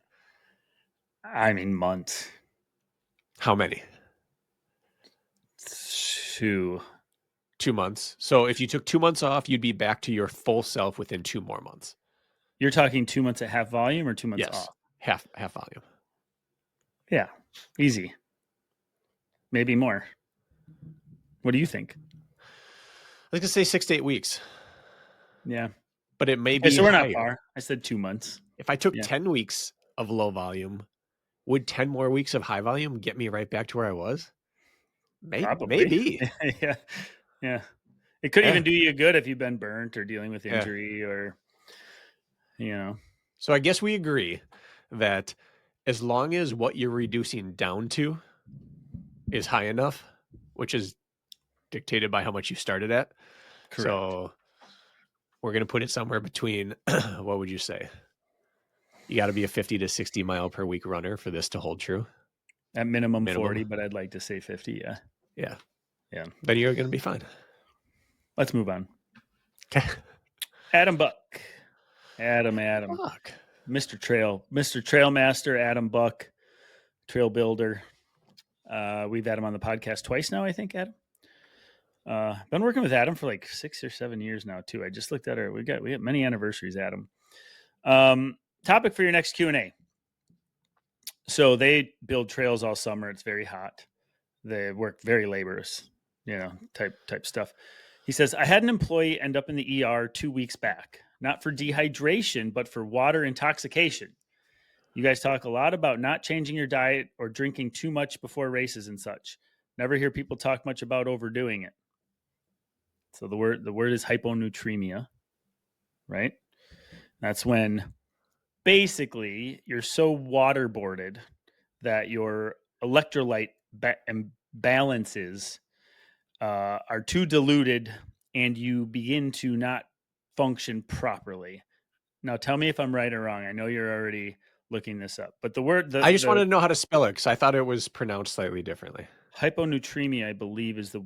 I mean, months.
How many?
2
months. So if you took 2 months off, you'd be back to your full self within 2 more months.
You're talking 2 months at half volume or 2 months off?
Half volume.
Yeah, easy. Maybe more. What do you think?
I was going to say 6 to 8 weeks.
Yeah.
But it may be
so we're
higher.
not far. I said 2 months.
If I took 10 weeks of low volume, would 10 more weeks of high volume get me right back to where I was? Maybe.
Yeah. It could even do you good if you've been burnt or dealing with injury or,
So I guess we agree that as long as what you're reducing down to is high enough, which is dictated by how much you started at.
Correct.
So we're going to put it somewhere between, what would you say? You got to be a 50 to 60 mile per week runner for this to hold true.
At minimum 40, but I'd like to say 50. Yeah.
Yeah.
Yeah.
Then you're going to be fine.
Let's move on.
Okay.
Adam Buck. Adam.
Fuck.
Mr. Trail Master, Adam Buck, trail builder. We've had him on the podcast twice now, I think, Adam. Been working with Adam for like 6 or 7 years now, too. I just looked at we got many anniversaries, Adam. Topic for your next Q&A. So they build trails all summer. It's very hot. They work very laborious, type stuff. He says, I had an employee end up in the ER 2 weeks back, not for dehydration, but for water intoxication. You guys talk a lot about not changing your diet or drinking too much before races and such. Never hear people talk much about overdoing it. So the word is hyponatremia, right? That's when basically you're so waterboarded that your electrolyte balances are too diluted and you begin to not function properly. Now, tell me if I'm right or wrong. I know you're already looking this up, but
I just wanted to know how to spell it because I thought it was pronounced slightly differently.
Hyponatremia, I believe, is the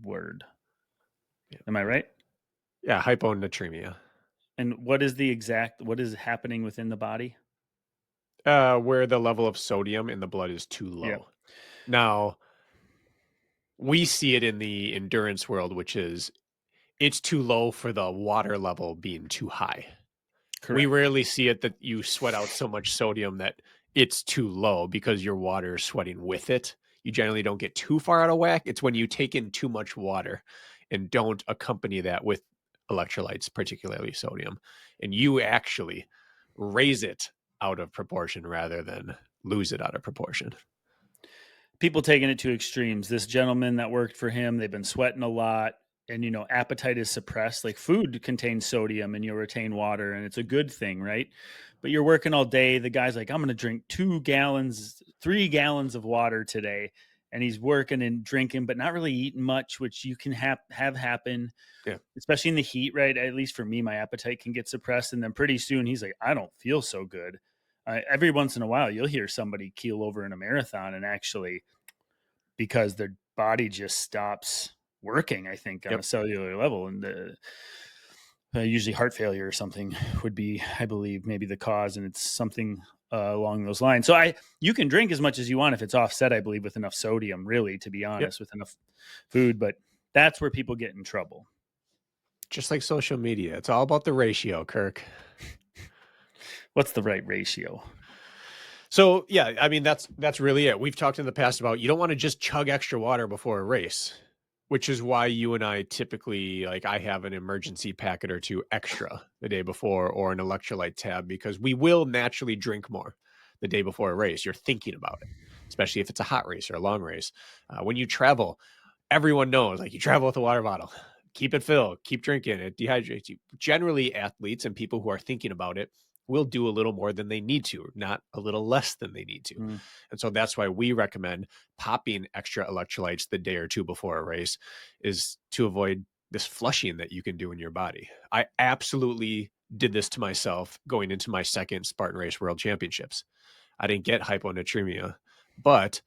word. Yeah. Am I right?
Yeah, hyponatremia.
And what is happening within the body?
Where the level of sodium in the blood is too low. Yep. Now, we see it in the endurance world, which is it's too low for the water level being too high. Correct. We rarely see it that you sweat out so much sodium that it's too low because your water is sweating with it. You generally don't get too far out of whack. It's when you take in too much water and don't accompany that with electrolytes, particularly sodium, and you actually raise it out of proportion rather than lose it out of proportion.
People taking it to extremes. This gentleman that worked for him, they've been sweating a lot, and appetite is suppressed. Like, food contains sodium and you'll retain water, and it's a good thing, right? But you're working all day. The guy's like, I'm going to drink 3 gallons of water today. And he's working and drinking, but not really eating much, which you can have happen, especially in the heat, right? At least for me, my appetite can get suppressed. And then pretty soon he's like, I don't feel so good. Every once in a while, you'll hear somebody keel over in a marathon and actually, because their body just stops working, I think, on a cellular level. And usually heart failure or something would be, I believe, maybe the cause. And it's something along those lines. So you can drink as much as you want if it's offset, I believe, with enough sodium, really, to be honest, with enough food. But that's where people get in trouble.
Just like social media. It's all about the ratio, Kirk.
What's the right ratio?
So, yeah, I mean, that's really it. We've talked in the past about you don't want to just chug extra water before a race, which is why you and I typically, like, I have an emergency packet or 2 extra the day before or an electrolyte tab, because we will naturally drink more the day before a race. You're thinking about it, especially if it's a hot race or a long race. When you travel, everyone knows, like, you travel with a water bottle. Keep it filled. Keep drinking. It dehydrates you. Generally, athletes and people who are thinking about it will do a little more than they need to, not a little less than they need to. And so that's why we recommend popping extra electrolytes the day or 2 before a race, is to avoid this flushing that you can do in your body. I absolutely did this to myself going into my second Spartan Race World Championships. I didn't get hyponatremia, but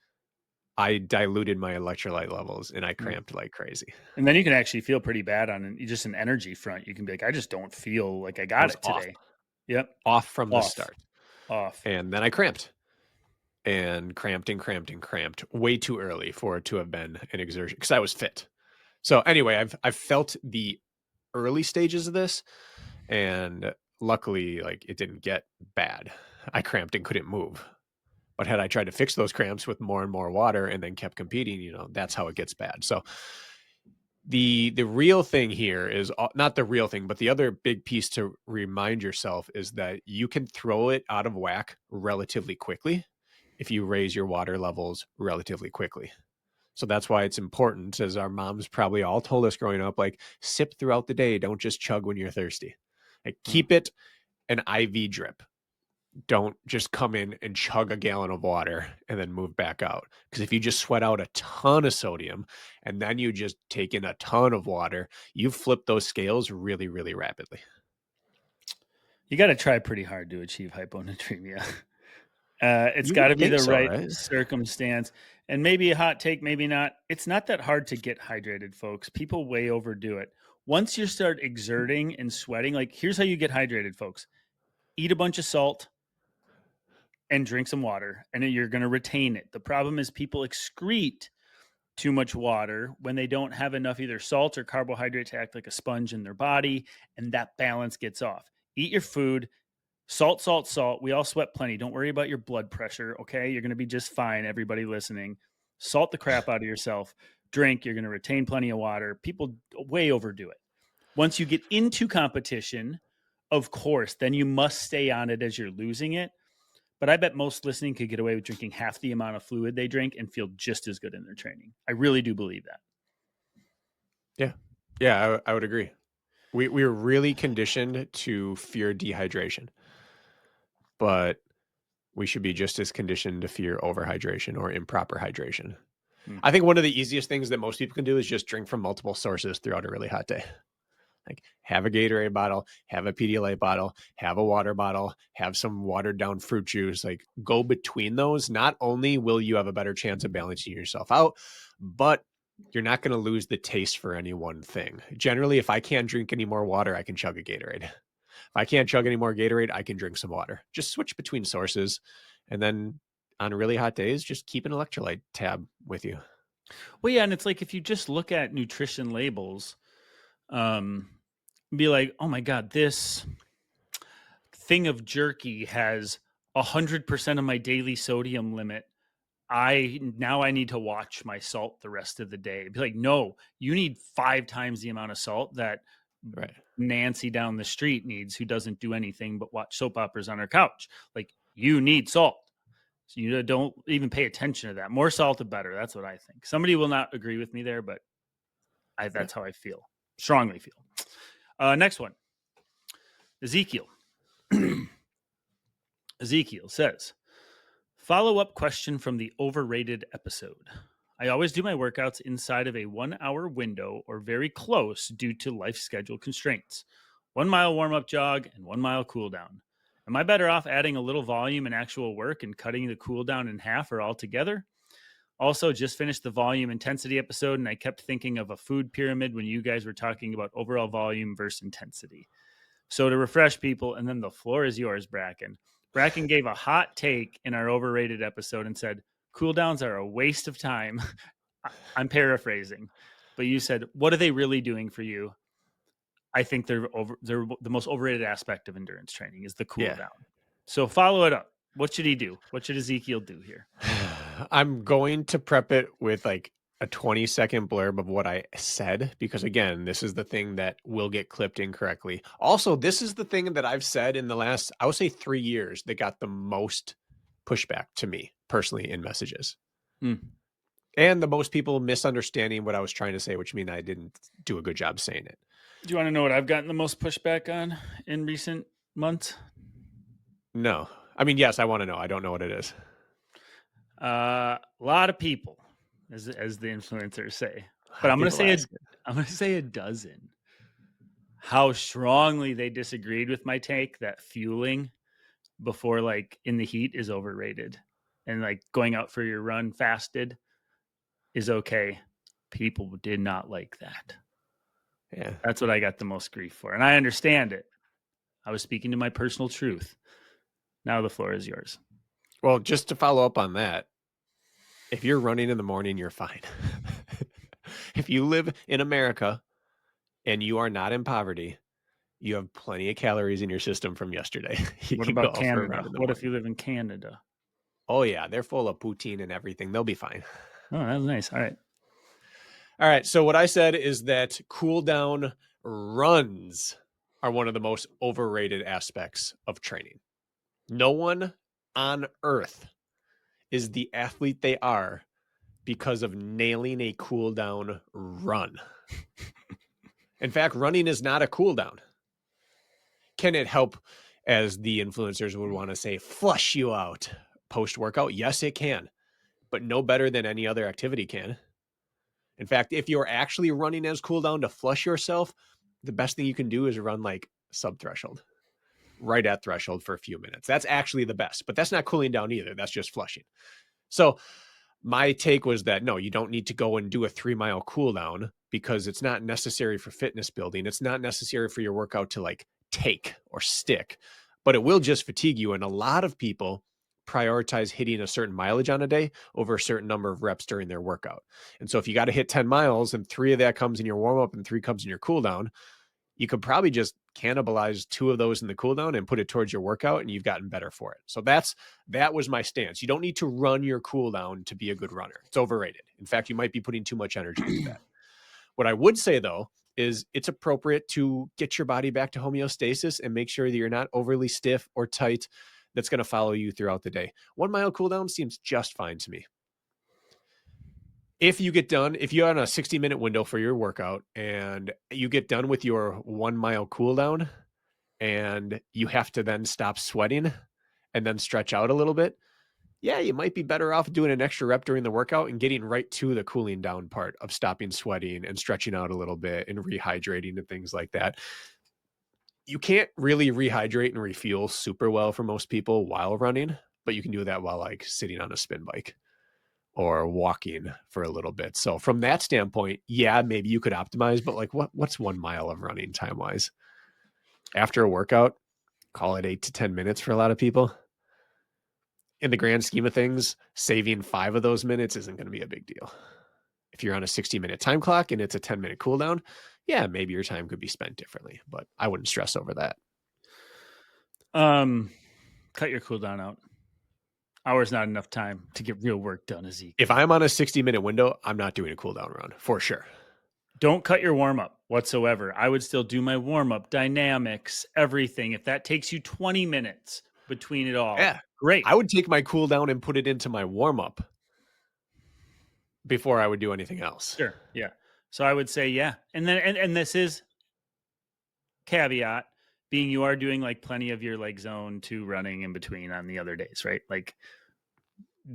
I diluted my electrolyte levels and I cramped like crazy.
And then you can actually feel pretty bad on just an energy front. You can be like, I just don't feel like I got it today. Yep.
Off from the start.
Off.
And then I cramped and cramped way too early for it to have been an exertion, because I was fit. So anyway, I've felt the early stages of this, and luckily, like, it didn't get bad. I cramped and couldn't move. But had I tried to fix those cramps with more and more water and then kept competing, that's how it gets bad. So the real thing here is not the real thing, but the other big piece to remind yourself is that you can throw it out of whack relatively quickly if you raise your water levels relatively quickly. So that's why it's important, as our moms probably all told us growing up, like, sip throughout the day. Don't just chug when you're thirsty. Like, keep it an IV drip. don't just come in and chug a gallon of water and then move back out. Because if you just sweat out a ton of sodium and then you just take in a ton of water, you flip those scales really, really rapidly.
You got to try pretty hard to achieve hyponatremia. It's
You
got
would
to be
think
the
so,
right
right?
circumstance. And maybe a hot take, maybe not. It's not that hard to get hydrated, folks. People way overdo it. Once you start exerting and sweating, like here's how you get hydrated, folks. Eat a bunch of salt and drink some water, and then you're going to retain it. The problem is people excrete too much water when they don't have enough either salt or carbohydrate to act like a sponge in their body, and that balance gets off. Eat your food. Salt, salt, salt. We all sweat plenty. Don't worry about your blood pressure, okay? You're going to be just fine, everybody listening. Salt the crap out of yourself. Drink. You're going to retain plenty of water. People way overdo it. Once you get into competition, of course, then you must stay on it as you're losing it. But I bet most listening could get away with drinking half the amount of fluid they drink and feel just as good in their training. I really do believe that.
Yeah. Yeah, I would agree. We're really conditioned to fear dehydration, but we should be just as conditioned to fear overhydration or improper hydration. I think one of the easiest things that most people can do is just drink from multiple sources throughout a really hot day. Like have a Gatorade bottle, have a Pedialyte bottle, have a water bottle, have some watered down fruit juice, like go between those. Not only will you have a better chance of balancing yourself out, but you're not going to lose the taste for any one thing. Generally, if I can't drink any more water, I can chug a Gatorade. If I can't chug any more Gatorade, I can drink some water. Just switch between sources. And then on really hot days, just keep an electrolyte tab with you.
Well, yeah, and it's like if you just look at nutrition labels, be like, oh my God, this thing of jerky has 100% of my daily sodium limit. I need to watch my salt the rest of the day. Be like, no, you need 5 times the amount of salt that
Right.
Nancy down the street needs, who doesn't do anything but watch soap operas on her couch. Like, you need salt. So you don't even pay attention to that. More salt, the better. That's what I think. Somebody will not agree with me there, but that's how I feel. Strongly feel. Next one. Ezekiel. Ezekiel says, follow-up question from the overrated episode. I always do my workouts inside of a 1-hour window or very close due to life schedule constraints. 1 mile warm-up jog and 1 mile cool down. Am I better off adding a little volume and actual work and cutting the cool down in half or altogether? Also, just finished the volume intensity episode, and I kept thinking of a food pyramid when you guys were talking about overall volume versus intensity. So to refresh people, and then the floor is yours, Brakken. Brakken gave a hot take in our overrated episode and said, cooldowns are a waste of time. I'm paraphrasing, but you said, what are they really doing for you? I think they're the most overrated aspect of endurance training is the cool down. So follow it up. What should he do? What should Ezekiel do here?
I'm going to prep it with like a 20-second blurb of what I said, because again, this is the thing that will get clipped incorrectly. Also, this is the thing that I've said in the last, I would say 3 years that got the most pushback to me personally in messages. And the most people misunderstanding what I was trying to say, which means I didn't do a good job saying it.
Do you want to know what I've gotten the most pushback on in recent months?
No. I mean, yes, I want to know. I don't know what it is.
A lot of people, as the influencers say, but I'm going to say a dozen. How strongly they disagreed with my take that fueling before like in the heat is overrated, and like going out for your run fasted is okay. People did not like that.
Yeah,
that's what I got the most grief for, and I understand it. I was speaking to my personal truth. Now the floor is yours.
Well, just to follow up on that, if you're running in the morning, you're fine. If you live in America and you are not in poverty, you have plenty of calories in your system from yesterday.
What about Canada? What if you live in Canada?
Oh, yeah. They're full of poutine and everything. They'll be fine.
Oh, that's nice. All right.
All right. So what I said is that cool down runs are one of the most overrated aspects of training. No one on earth is the athlete they are because of nailing a cool down run. In fact, running is not a cool down. Can it help as the influencers would want to say, flush you out post-workout? Yes, it can, but no better than any other activity can. In fact, if you're actually running as cool down to flush yourself, the best thing you can do is run like sub-threshold, right at threshold for a few minutes. That's actually the best, but that's not cooling down either. That's just flushing. So my take was that, no, you don't need to go and do a 3-mile cool down because it's not necessary for fitness building. It's not necessary for your workout to like take or stick, but it will just fatigue you. And a lot of people prioritize hitting a certain mileage on a day over a certain number of reps during their workout. And so if you got to hit 10 miles and 3 of that comes in your warm up and 3 comes in your cool down, you could probably just cannibalize 2 of those in the cool down and put it towards your workout, and you've gotten better for it. So that was my stance. You don't need to run your cool down to be a good runner. It's overrated. In fact, you might be putting too much energy into that. What I would say though, is it's appropriate to get your body back to homeostasis and make sure that you're not overly stiff or tight. That's going to follow you throughout the day. 1 mile cool down seems just fine to me. If you get done, if you're on a 60-minute window for your workout and you get done with your 1 mile cool down and you have to then stop sweating and then stretch out a little bit, yeah, you might be better off doing an extra rep during the workout and getting right to the cooling down part of stopping sweating and stretching out a little bit and rehydrating and things like that. You can't really rehydrate and refuel super well for most people while running, but you can do that while like sitting on a spin bike or walking for a little bit. So from that standpoint, yeah, maybe you could optimize, but like what's 1 mile of running time wise? After a workout, call it 8 to 10 minutes for a lot of people. In the grand scheme of things, saving 5 of those minutes isn't going to be a big deal. If you're on a 60-minute time clock and it's a 10-minute cool down, yeah, maybe your time could be spent differently, but I wouldn't stress over that.
Cut your cool down out. Hour's not enough time to get real work done, Zeke.
If I'm on a 60-minute window, I'm not doing a cool down run for sure.
Don't cut your warm up whatsoever. I would still do my warm up, dynamics, everything. If that takes you 20 minutes between it all,
Yeah,
great.
I would take my cool down and put it into my warm up before I would do anything else.
Sure. Yeah. So I would say, yeah. And then, and this is caveat being you are doing like plenty of your like zone 2 running in between on the other days, right? Like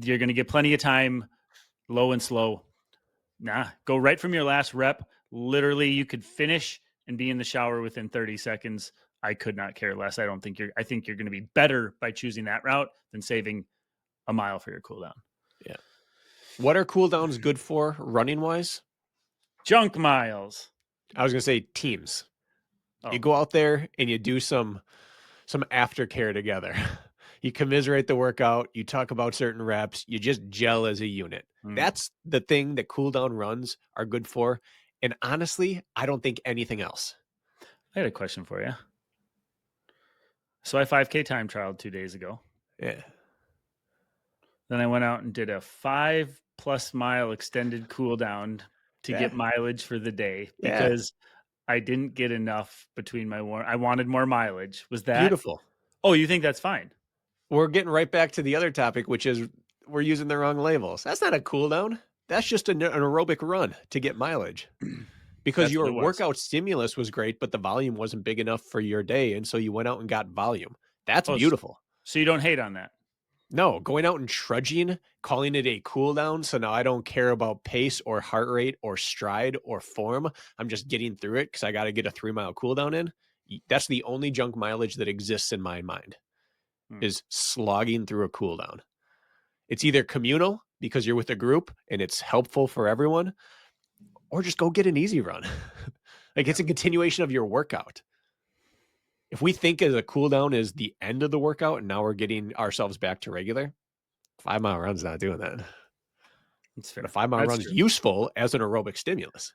you're going to get plenty of time, low and slow. Nah, go right from your last rep. Literally, you could finish and be in the shower within 30 seconds. I could not care less. I think you're going to be better by choosing that route than saving a mile for your cooldown.
Yeah. What are cooldowns good for running wise?
Junk miles.
I was going to say teams.
Oh.
You go out there and you do some aftercare together. You commiserate the workout. You talk about certain reps. You just gel as a unit. That's the thing that cooldown runs are good for. And honestly, I don't think anything else.
I had a question for you. So I 5K time trialed 2 days ago.
Yeah.
Then I went out and did a 5+ mile extended cool down to get mileage for the day because I didn't get enough between my I wanted more mileage. Was that
beautiful?
Oh, you think that's fine?
We're getting right back to the other topic, which is we're using the wrong labels. That's not a cool down. That's just an aerobic run to get mileage. Because your workout stimulus was great, but the volume wasn't big enough for your day. And so you went out and got volume. That's beautiful.
So you don't hate on that?
No, going out and trudging, calling it a cool down. So now I don't care about pace or heart rate or stride or form. I'm just getting through it because I got to get a 3-mile cool down in. That's the only junk mileage that exists in my mind is slogging through a cool down. It's either communal because you're with a group and it's helpful for everyone, or just go get an easy run. Like it's a continuation of your workout. If we think as a cool down is the end of the workout and now we're getting ourselves back to regular, 5-mile run's not doing that.
That's fair.
A 5-mile run is useful as an aerobic stimulus.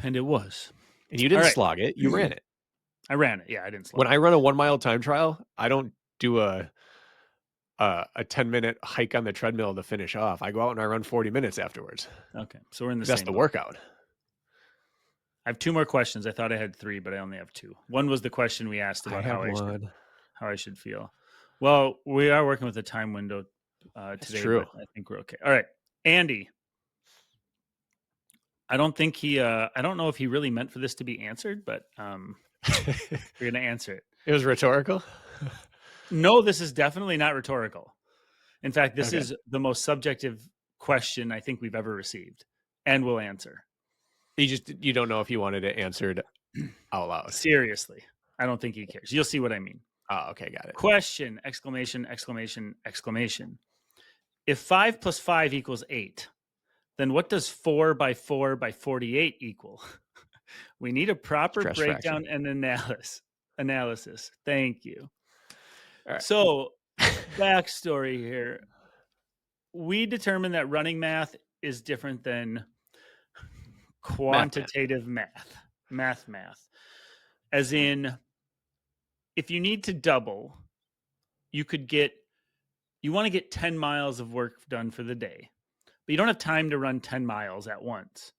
And it was.
And you didn't slog it. You ran it.
I ran it. Yeah, I didn't slog
it. When I run a 1-mile time trial, I don't do a 10-minute hike on the treadmill to finish off. I go out and I run 40 minutes afterwards.
Okay. So we're in the same.
That's the workout.
I have 2 more questions. I thought I had 3, but I only have 2. One was the question we asked about how I should feel. Well, we are working with a time window today.
True.
But I think we're okay. All right. Andy. I don't think I don't know if he really meant for this to be answered, but we're going to answer it.
It was rhetorical.
No, this is definitely not rhetorical. In fact, this
Okay.
is the most subjective question I think we've ever received, and will answer.
You don't know if you wanted it answered out loud.
Seriously, I don't think he cares. You'll see what I mean.
Oh, okay, got it.
Question, exclamation, exclamation, exclamation. If 5 plus 5 equals 8, then what does 4 by 4 by 48 equal? We need a proper
Stress
breakdown
fraction.
and analysis. Thank you.
All right.
So, backstory here. We determined that running math is different than quantitative math. As in, if you need to double, you want to get 10 miles of work done for the day, but you don't have time to run 10 miles at once.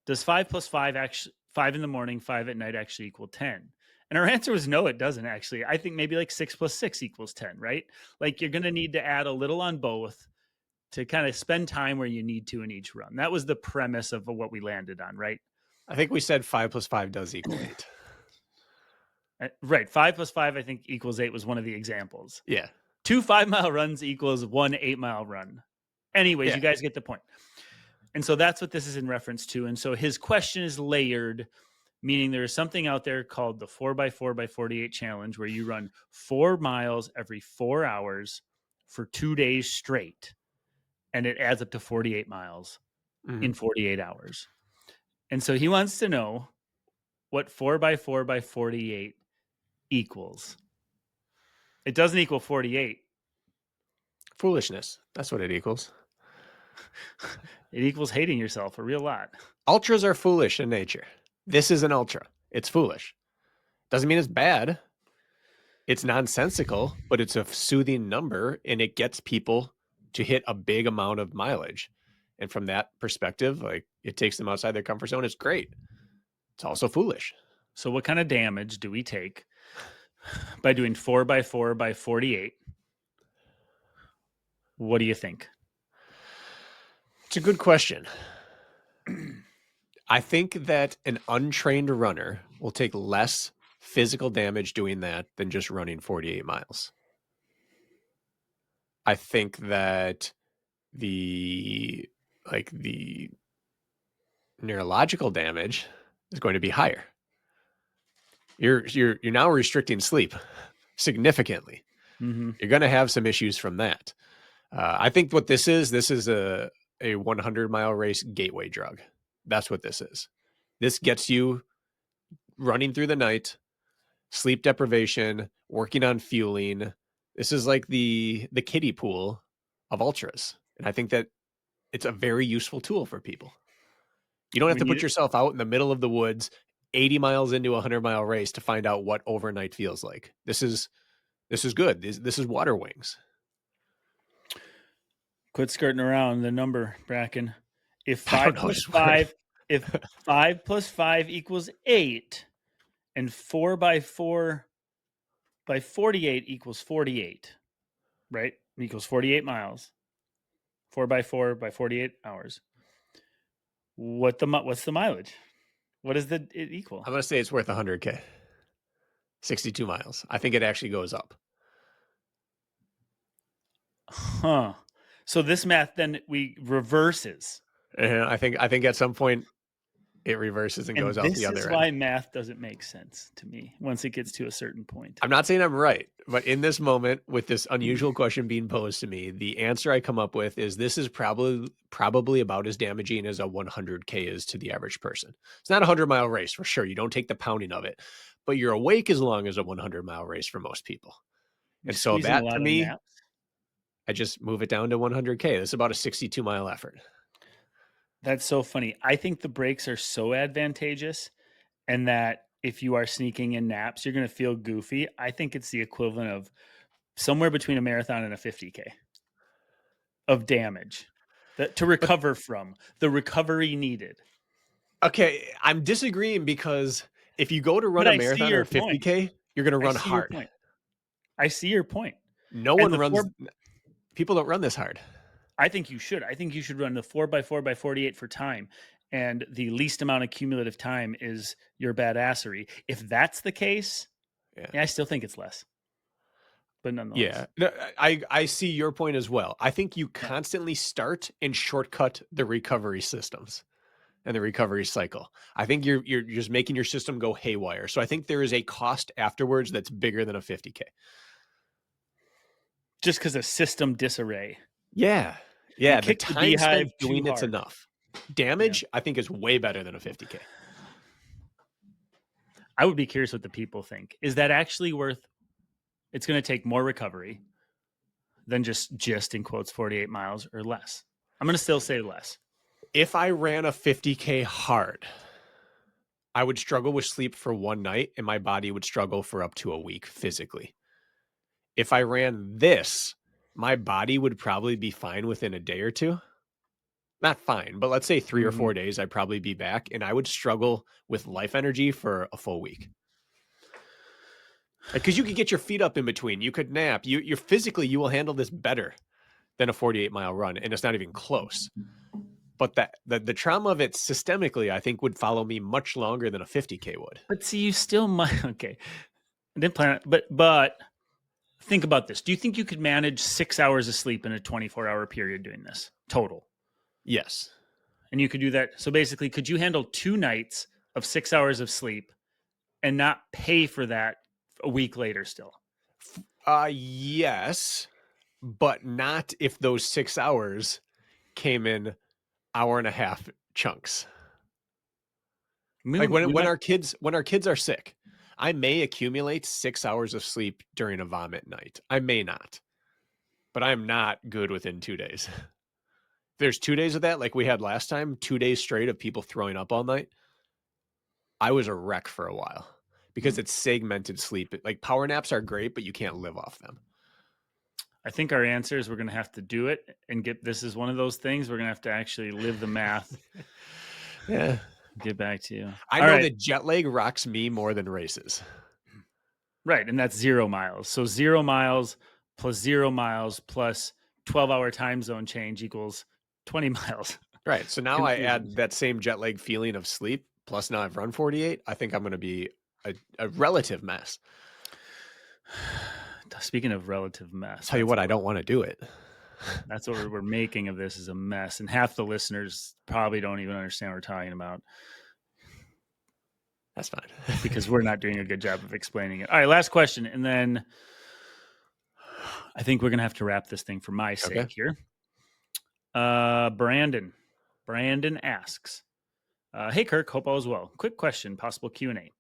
Does 5 plus 5 actually, 5 in the morning, 5 at night actually equal 10? And our answer was no, it doesn't actually. I think maybe like 6 plus 6 equals 10, right? Like you're going to need to add a little on both to kind of spend time where you need to in each run. That was the premise of what we landed on, right?
I think we said 5 plus 5 does equal 8.
Right. 5 plus 5, I think, equals 8 was one of the examples.
Yeah.
2 5-mile runs equals 1 8-mile run. Anyways,
Yeah.
you guys get the point. And so that's what this is in reference to. And so his question is layered, meaning there is something out there called the 4x4 by 48 challenge, where you run 4 miles every 4 hours for 2 days straight. And it adds up to 48 miles in 48 hours. And so he wants to know what 4x4 by 48 equals. It doesn't equal 48.
Foolishness. That's what it equals.
It equals hating yourself a real lot.
Ultras are foolish in nature. This is an ultra. It's foolish. Doesn't mean it's bad. It's nonsensical, but it's a soothing number, and it gets people to hit a big amount of mileage. And from that perspective, like, it takes them outside their comfort zone. It's great. It's also foolish.
So what kind of damage do we take by doing 4x4 by 48? What do you think?
It's a good question. I think that an untrained runner will take less physical damage doing that than just running 48 miles. I think that the neurological damage is going to be higher. You're now restricting sleep significantly.
Mm-hmm.
You're going to have some issues from that. I think what this is a 100-mile race gateway drug. That's what this is. This gets you running through the night, sleep deprivation, working on fueling. This is like the kiddie pool of ultras. And I think that it's a very useful tool for people. You don't have to put yourself out in the middle of the woods 80 miles into a 100-mile race to find out what overnight feels like. This is good. This is water wings.
Quit skirting around the number, Brakken. If 5 plus 5 equals 8, and 4 by 4 by 48 equals 48, right? Equals 48 miles. 4 by 4 by 48 hours. What's the mileage? What does it equal?
I'm going to say it's worth 100K. 62 miles. I think it actually goes up.
Huh. So this math then we reverses.
And I think at some point it reverses and goes out the other end.
This is why math doesn't make sense to me once it gets to a certain point.
I'm not saying I'm right, but in this moment, with this unusual question being posed to me, the answer I come up with is this is probably about as damaging as a 100K is to the average person. It's not a 100-mile race for sure. You don't take the pounding of it, but you're awake as long as a 100-mile race for most people. And so that, to me, I just move it down to 100K. This is about a 62-mile effort.
That's so funny. I think the breaks are so advantageous, and that if you are sneaking in naps, you're going to feel goofy. I think it's the equivalent of somewhere between a marathon and a 50K of damage to recover from, the recovery needed.
Okay, I'm disagreeing because if you go to run a marathon or a 50K, you're going to run hard.
I see your point.
No one runs. People don't run this hard.
I think you should. I think you should run the 4x4 by 48 for time. And the least amount of cumulative time is your badassery. If that's the case, yeah, I still think it's less. but nonetheless.
Yeah, no, I see your point as well. I think you
Yeah.
constantly start and shortcut the recovery systems and the recovery cycle. I think you're just making your system go haywire. So I think there is a cost afterwards that's bigger than a 50K.
Just because of system disarray.
Yeah.
You
Yeah, the
kick the
time
beehive
spent
too
doing it's
hard.
enough. Damage, I think, is way better than a 50K.
I would be curious what the people think. Is that actually worth? It's going to take more recovery than just in quotes 48 miles or less. I'm going to still say less.
If I ran a 50K hard, I would struggle with sleep for one night and my body would struggle for up to a week physically. If I ran this, my body would probably be fine within a day or two. Not fine, but let's say 3 or 4 days, I'd probably be back and I would struggle with life energy for a full week. Because you could get your feet up in between. You could nap. You're physically, you will handle this better than a 48-mile run, and it's not even close. But the trauma of it systemically, I think, would follow me much longer than a 50K would.
But see, you still might. Okay, I didn't plan it, but think about this. Do you think you could manage 6 hours of sleep in a 24-hour period doing this total?
Yes.
And you could do that. So basically, could you handle 2 nights of 6 hours of sleep and not pay for that a week later still?
Yes, but not if those 6 hours came in hour and a half chunks. Like when our kids are sick, I may accumulate 6 hours of sleep during a vomit night. I may not, but I am not good within 2 days. There's 2 days of that, like we had last time, 2 days straight of people throwing up all night. I was a wreck for a while because it's segmented sleep. Like power naps are great, but you can't live off them.
I think our answer is we're going to have to do it and this is one of those things we're going to have to actually live the math.
Yeah.
Get back to you.
I know that jet lag rocks me more than races.
Right. And that's 0 miles. So 0 miles plus 0 miles plus 12-hour time zone change equals 20 miles.
Right. So now I add that same jet lag feeling of sleep. Plus now I've run 48. I think I'm going to be a relative mess.
Speaking of relative mess.
Tell you what, I don't want to do it.
That's what we're making of this is a mess. And half the listeners probably don't even understand what we're talking about.
That's fine.
Because we're not doing a good job of explaining it. All right, last question. And then I think we're going to have to wrap this thing for my sake here. Brandon asks, hey, Kirk, hope all is well. Quick question, possible Q&A.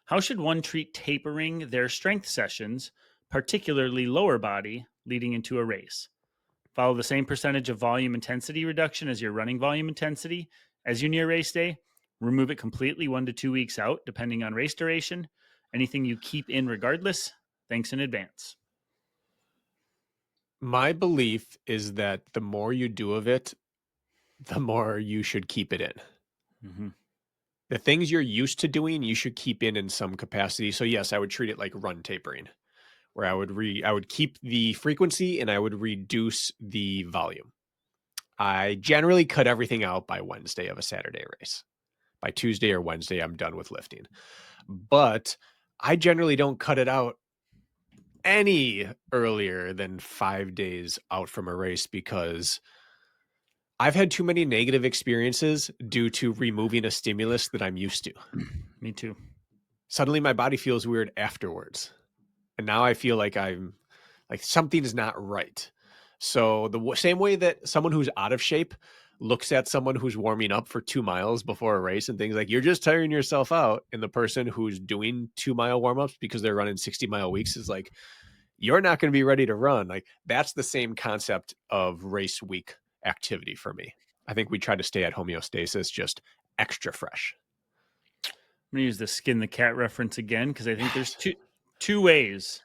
How should one treat tapering their strength sessions, particularly lower body, leading into a race? Follow the same percentage of volume intensity reduction as your running volume intensity as you near race day. Remove it completely 1 to 2 weeks out, depending on race duration. Anything you keep in regardless. Thanks in advance.
My belief is that the more you do of it, the more you should keep it in.
Mm-hmm.
The things you're used to doing, you should keep in some capacity. So yes, I would treat it like run tapering, where I would keep the frequency and I would reduce the volume. I generally cut everything out by Wednesday of a Saturday race. By Tuesday or Wednesday, I'm done with lifting. But I generally don't cut it out any earlier than 5 days out from a race because I've had too many negative experiences due to removing a stimulus that I'm used to.
Me too.
Suddenly my body feels weird afterwards. And now I feel like something is not right. So the same way that someone who's out of shape looks at someone who's warming up for 2 miles before a race and things like you're just tiring yourself out, and the person who's doing 2-mile warm-ups because they're running 60-mile weeks is like, you're not going to be ready to run. Like that's the same concept of race week activity for me. I think we try to stay at homeostasis, just extra fresh.
I'm going to use the skin the cat reference again because I think there's two ways.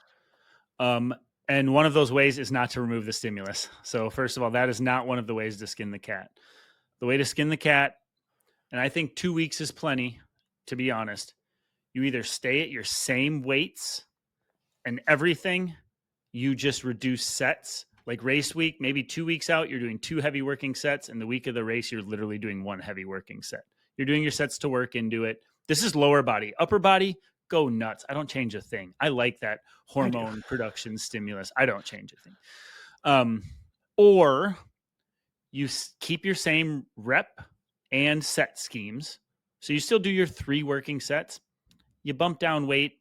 And one of those ways is not to remove the stimulus. So first of all, that is not one of the ways to skin the cat. The way to skin the cat, and I think 2 weeks is plenty, to be honest. You either stay at your same weights and everything, you just reduce sets. Like race week, maybe 2 weeks out, you're doing 2 heavy working sets. And the week of the race, you're literally doing 1 heavy working set. You're doing your sets to work into it. This is lower body. Upper body, go nuts. I don't change a thing. I like that hormone production stimulus. I don't change a thing. Or you keep your same rep and set schemes. So you still do your 3 working sets. You bump down weight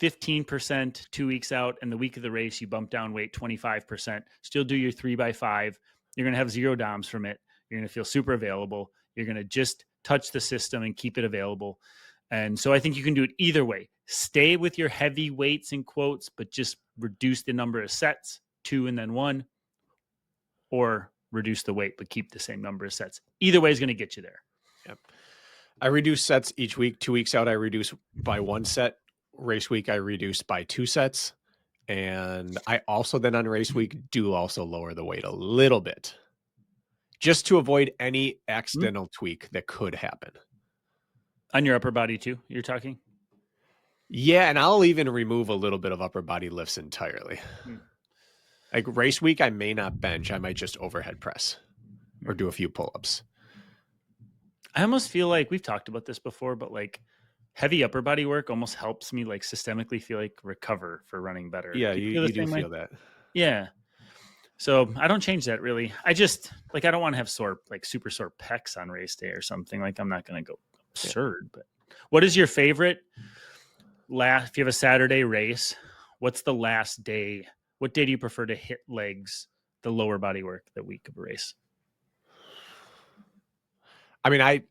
15% 2 weeks out, and the week of the race, you bump down weight 25%. Still do your 3x5. You're going to have 0 DOMs from it. You're going to feel super available. You're going to just touch the system and keep it available. And so I think you can do it either way. Stay with your heavy weights in quotes, but just reduce the number of sets, 2 and then 1, or reduce the weight, but keep the same number of sets. Either way is going to get you there.
Yep. I reduce sets each week. 2 weeks out, I reduce by 1 set. Race week, I reduce by 2 sets. And I also then on race week do also lower the weight a little bit, just to avoid any accidental tweak that could happen.
On your upper body too, you're talking?
Yeah, and I'll even remove a little bit of upper body lifts entirely. Like race week, I may not bench. I might just overhead press or do a few pull-ups.
I almost feel like we've talked about this before, but like heavy upper body work almost helps me like systemically feel like recover for running better.
Yeah, you do feel that.
Yeah. So I don't change that really. I just like, I don't want to have super sore pecs on race day or something. Like I'm not going to go absurd, but what is your favorite if you have a Saturday race, what's the last day? What day do you prefer to hit legs, the lower body work, the week of a race?
I mean, I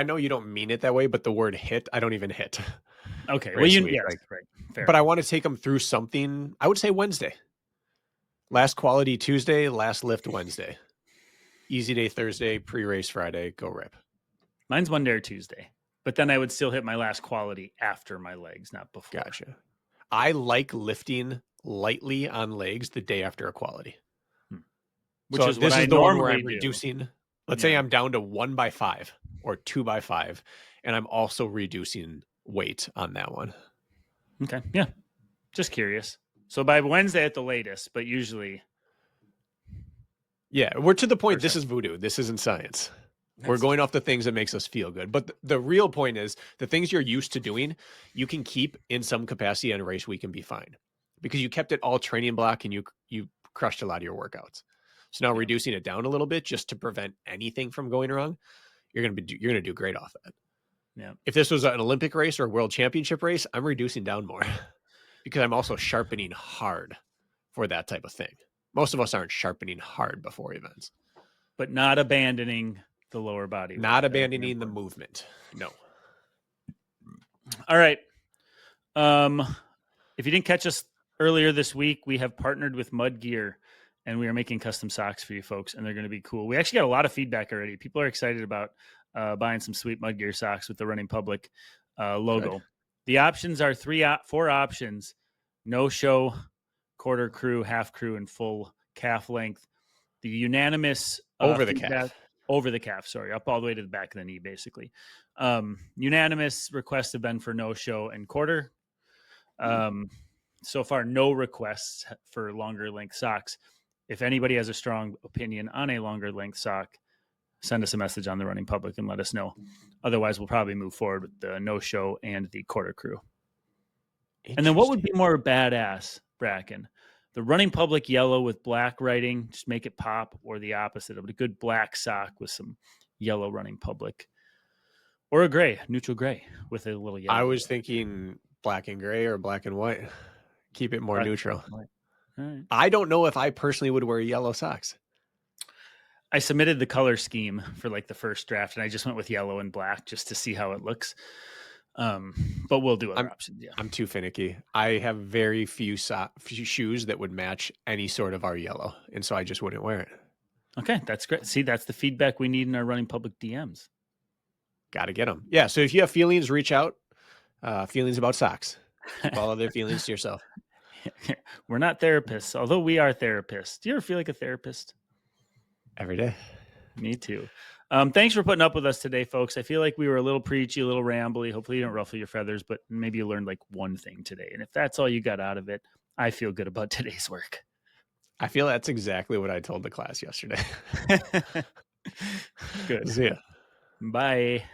know you don't mean it that way, but the word hit, I don't even hit.
Okay. Well, right. Fair.
But I want to take them through something. I would say Wednesday. Last quality Tuesday, last lift Wednesday. Easy day Thursday, pre-race Friday, go rip.
Mine's Monday or Tuesday. But then I would still hit my last quality after my legs, not before.
Gotcha. I like lifting lightly on legs the day after a quality.
Which is
this
what
is
I
the one where
normally
I'm
do.
reducing. Let's say I'm down to 1x5 or 2x5, and I'm also reducing weight on that one.
Okay. Yeah. Just curious. So by Wednesday at the latest, but usually.
Yeah, we're to the point. This is voodoo. This isn't science. We're going off the things that makes us feel good. But the real point is the things you're used to doing, you can keep in some capacity on race week and be fine because you kept it all training block and you crushed a lot of your workouts. So now reducing it down a little bit just to prevent anything from going wrong, you're going to do great off that.
Yeah.
If this was an Olympic race or a world championship race, I'm reducing down more because I'm also sharpening hard for that type of thing. Most of us aren't sharpening hard before events.
But not abandoning the lower body.
Not abandoning the movement. No.
All right. If you didn't catch us earlier this week, we have partnered with Mud Gear and we are making custom socks for you folks, and they're going to be cool. We actually got a lot of feedback already. People are excited about buying some sweet Mud Gear socks with the Running Public logo. Good. The options are 4 options: no show, quarter crew, half crew, and full calf length. The unanimous
over the calf.
Sorry, up all the way to the back of the knee, basically. Unanimous requests have been for no show and quarter. So far, no requests for longer length socks. If anybody has a strong opinion on a longer length sock, send us a message on the Running Public and let us know. Otherwise, we'll probably move forward with the no show and the quarter crew. And then what would be more badass, Brakken? The Running Public yellow with black writing, just make it pop, or the opposite of it, a good black sock with some yellow Running Public. Or a gray, neutral gray with a little yellow.
I was thinking black and gray or black and white. Keep it more black neutral. Right. I don't know if I personally would wear yellow socks.
I submitted the color scheme for like the first draft, and I just went with yellow and black just to see how it looks. But we'll do other options. Yeah,
I'm too finicky. I have very few shoes that would match any sort of our yellow, and so I just wouldn't wear it.
Okay, that's great. See, that's the feedback we need in our Running Public DMs.
Got to get them. Yeah. So if you have feelings, reach out. Feelings about socks. Keep all of their feelings to yourself.
We're not therapists, although we are therapists. Do you ever feel like a therapist?
Every day.
Me too. Thanks for putting up with us today, folks. I feel like we were a little preachy, a little rambly. Hopefully you don't ruffle your feathers, but maybe you learned like one thing today. And if that's all you got out of it, I feel good about today's work.
I feel that's exactly what I told the class yesterday.
Good.
See ya.
Bye.